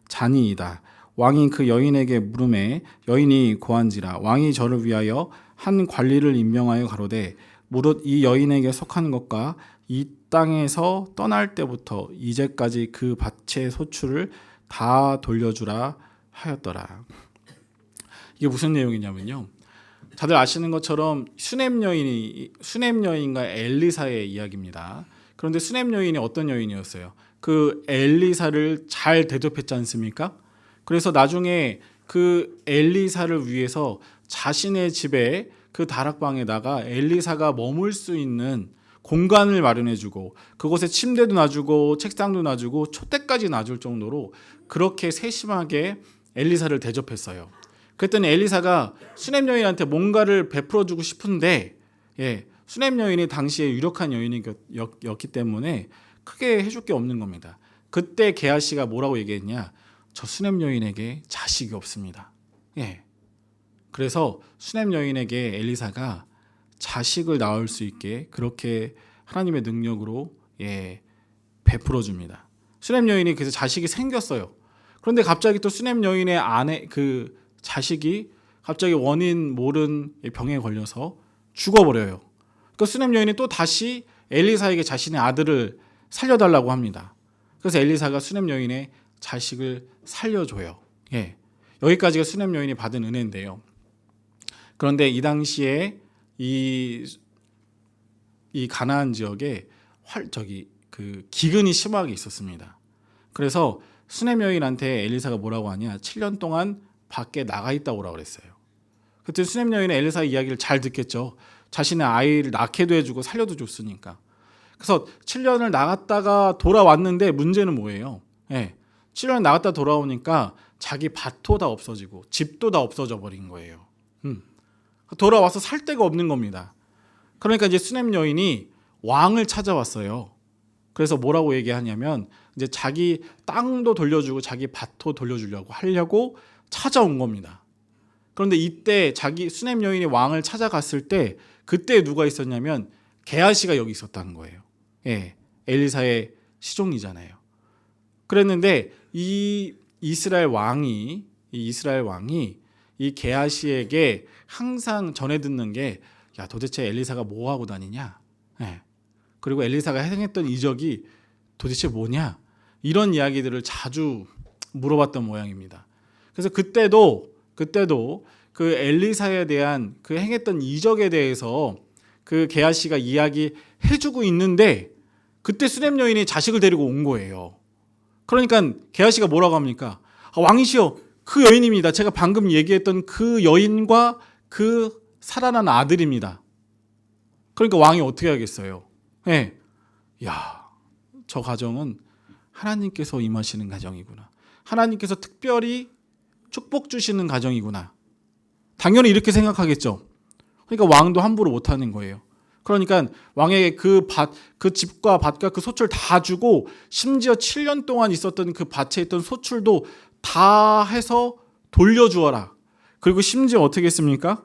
자니이다. 왕이 그 여인에게 물음에 여인이 고한지라. 왕이 저를 위하여 한 관리를 임명하여 가로되 무릇 이 여인에게 속한 것과 이 땅에서 떠날 때부터 이제까지 그 밭의 소출을 다 돌려주라 하였더라. 이게 무슨 내용이냐면요. 다들 아시는 것처럼 수넴 여인과 엘리사의 이야기입니다. 그런데 수넴 여인이 어떤 여인이었어요? 그 엘리사를 잘 대접했지 않습니까? 그래서 나중에 그 엘리사를 위해서 자신의 집에 그 다락방에다가 엘리사가 머물 수 있는 공간을 마련해주고 그곳에 침대도 놔주고 책상도 놔주고 촛대까지 놔줄 정도로 그렇게 세심하게 엘리사를 대접했어요. 그랬더니 엘리사가 수넴 여인한테 뭔가를 베풀어주고 싶은데 수넴 여인이 당시에 유력한 여인이었기 때문에 크게 해줄 게 없는 겁니다. 그때 게하시가 뭐라고 얘기했냐? 저 수넴 여인에게 자식이 없습니다. 그래서 수넴 여인에게 엘리사가 자식을 낳을 수 있게 그렇게 하나님의 능력으로 베풀어 줍니다. 수넴 여인이 그래서 자식이 생겼어요. 그런데 갑자기 또 수넴 여인의 아내 그 자식이 갑자기 원인 모른 병에 걸려서 죽어버려요. 그러니까 수넴 여인이 또 다시 엘리사에게 자신의 아들을 살려달라고 합니다. 그래서 엘리사가 수넴 여인의 자식을 살려줘요. 여기까지가 수넴 여인이 받은 은혜인데요. 그런데 이 당시에 이 가나안 지역에 그 기근이 심하게 있었습니다. 그래서 수넴 여인한테 엘리사가 뭐라고 하냐? 7년 동안 밖에 나가 있다고 오라고 그랬어요. 그때 수넴 여인은 엘리사의 이야기를 잘 듣겠죠. 자신의 아이를 낳게도 해주고 살려도 줬으니까. 그래서 7년을 나갔다가 돌아왔는데 문제는 뭐예요? 7년 나갔다 돌아오니까 자기 밭도 다 없어지고 집도 다 없어져 버린 거예요. 돌아와서 살 데가 없는 겁니다. 그러니까 이제 수넴 여인이 왕을 찾아왔어요. 그래서 뭐라고 얘기하냐면 이제 자기 땅도 돌려주고 자기 밭도 하려고 찾아온 겁니다. 그런데 이때 수넴 여인이 왕을 찾아갔을 때 그때 누가 있었냐면 게하시가 여기 있었다는 거예요. 엘리사의 시종이잖아요. 그랬는데 이 이스라엘 왕이 이 게하시에게 항상 전해 듣는 게 야 도대체 엘리사가 뭐 하고 다니냐? 그리고 엘리사가 행했던 이적이 도대체 뭐냐? 이런 이야기들을 자주 물어봤던 모양입니다. 그래서 그때도 그 엘리사에 대한 그 행했던 이적에 대해서 그 게하시가 이야기해주고 있는데 그때 수넴 여인이 자식을 데리고 온 거예요. 그러니까 게하시가 뭐라고 합니까? 왕이시여 그 여인입니다. 제가 방금 얘기했던 그 여인과 그 살아난 아들입니다. 그러니까 왕이 어떻게 하겠어요? 저 가정은 하나님께서 임하시는 가정이구나. 하나님께서 특별히 축복 주시는 가정이구나. 당연히 이렇게 생각하겠죠. 그러니까 왕도 함부로 못하는 거예요. 그러니까 왕에게 그 집과 밭과 그 소출 다 주고 심지어 7년 동안 있었던 그 밭에 있던 소출도 다 해서 돌려주어라. 그리고 심지어 어떻게 했습니까?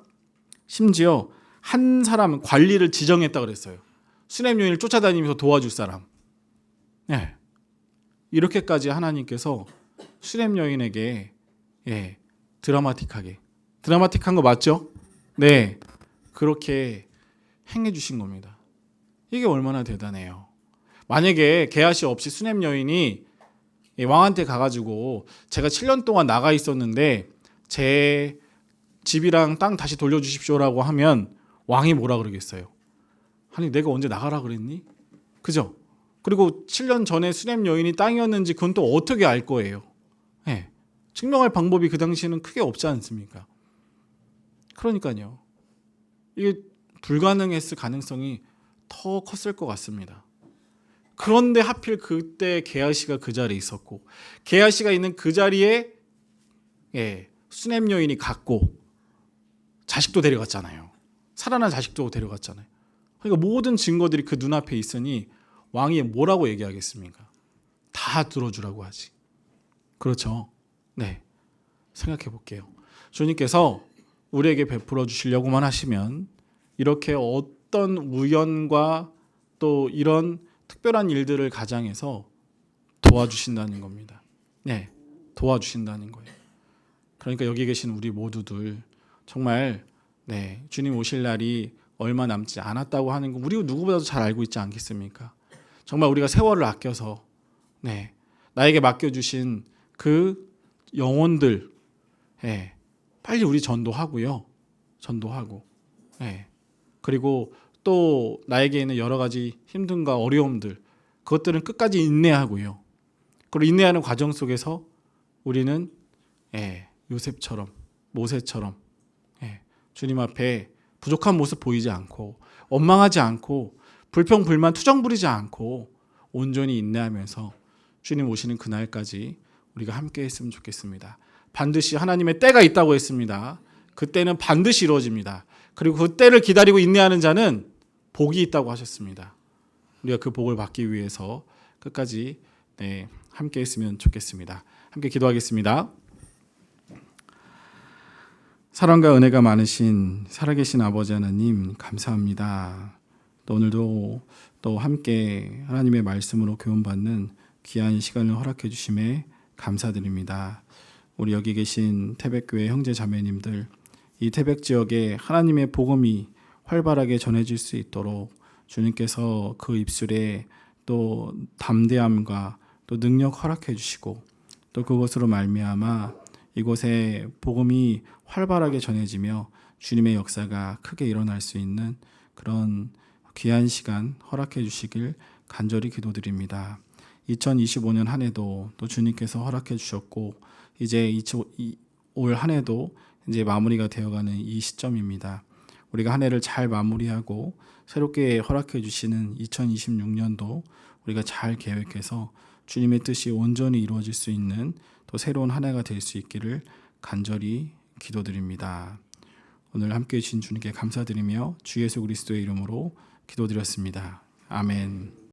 심지어 한 사람 관리를 지정했다 그랬어요. 수넴 여인을 쫓아다니면서 도와줄 사람. 이렇게까지 하나님께서 수넴 여인에게 드라마틱한 거 맞죠? 네, 그렇게 행해 주신 겁니다. 이게 얼마나 대단해요. 만약에 게하시 없이 수넴 여인이 왕한테 가가지고 제가 7년 동안 나가 있었는데 제 집이랑 땅 다시 돌려주십시오라고 하면 왕이 뭐라 그러겠어요? 아니 내가 언제 나가라 그랬니? 그죠? 그리고 7년 전에 수넴 여인이 땅이었는지 그건 또 어떻게 알 거예요? 증명할 방법이 그 당시에는 크게 없지 않습니까? 그러니까요. 이게 불가능했을 가능성이 더 컸을 것 같습니다. 그런데 하필 그때 게하시가 그 자리에 있었고 게하시가 있는 그 자리에 수넴 여인이 갔고 자식도 데려갔잖아요. 살아난 자식도 데려갔잖아요. 그러니까 모든 증거들이 그 눈앞에 있으니 왕이 뭐라고 얘기하겠습니까? 다 들어주라고 하지. 그렇죠? 네. 생각해 볼게요. 주님께서 우리에게 베풀어 주시려고만 하시면 이렇게 어떤 우연과 또 이런 특별한 일들을 가장해서 도와주신다는 겁니다. 네. 도와주신다는 거예요. 그러니까 여기 계신 우리 모두들 정말 주님 오실 날이 얼마 남지 않았다고 하는 거 우리 누구보다도 잘 알고 있지 않겠습니까? 정말 우리가 세월을 아껴서 나에게 맡겨주신 그 영혼들 빨리 우리 전도하고요. 전도하고 그리고 또 나에게 있는 여러 가지 힘듦과 어려움들 그것들은 끝까지 인내하고요. 그리고 인내하는 과정 속에서 우리는 요셉처럼 모세처럼 주님 앞에 부족한 모습 보이지 않고 원망하지 않고 불평불만 투정 부리지 않고 온전히 인내하면서 주님 오시는 그날까지 우리가 함께 했으면 좋겠습니다. 반드시 하나님의 때가 있다고 했습니다. 그 때는 반드시 이루어집니다. 그리고 그 때를 기다리고 인내하는 자는 복이 있다고 하셨습니다. 우리가 그 복을 받기 위해서 끝까지 함께 했으면 좋겠습니다. 함께 기도하겠습니다. 사랑과 은혜가 많으신 살아계신 아버지 하나님 감사합니다. 또 오늘도 또 함께 하나님의 말씀으로 교훈받는 귀한 시간을 허락해 주심에 감사드립니다. 우리 여기 계신 태백교회 형제 자매님들 이 태백 지역에 하나님의 복음이 활발하게 전해질 수 있도록 주님께서 그 입술에 또 담대함과 또 능력 허락해 주시고 또 그것으로 말미암아 이곳에 복음이 활발하게 전해지며 주님의 역사가 크게 일어날 수 있는 그런 귀한 시간 허락해 주시길 간절히 기도드립니다. 2025년 한 해도 또 주님께서 허락해 주셨고 이제 올 한 해도 이제 마무리가 되어가는 이 시점입니다. 우리가 한 해를 잘 마무리하고 새롭게 허락해 주시는 2026년도 우리가 잘 계획해서 주님의 뜻이 온전히 이루어질 수 있는 또 새로운 한 해가 될 수 있기를 간절히 기도드립니다. 오늘 함께해 주신 주님께 감사드리며 주 예수 그리스도의 이름으로 기도드렸습니다. 아멘.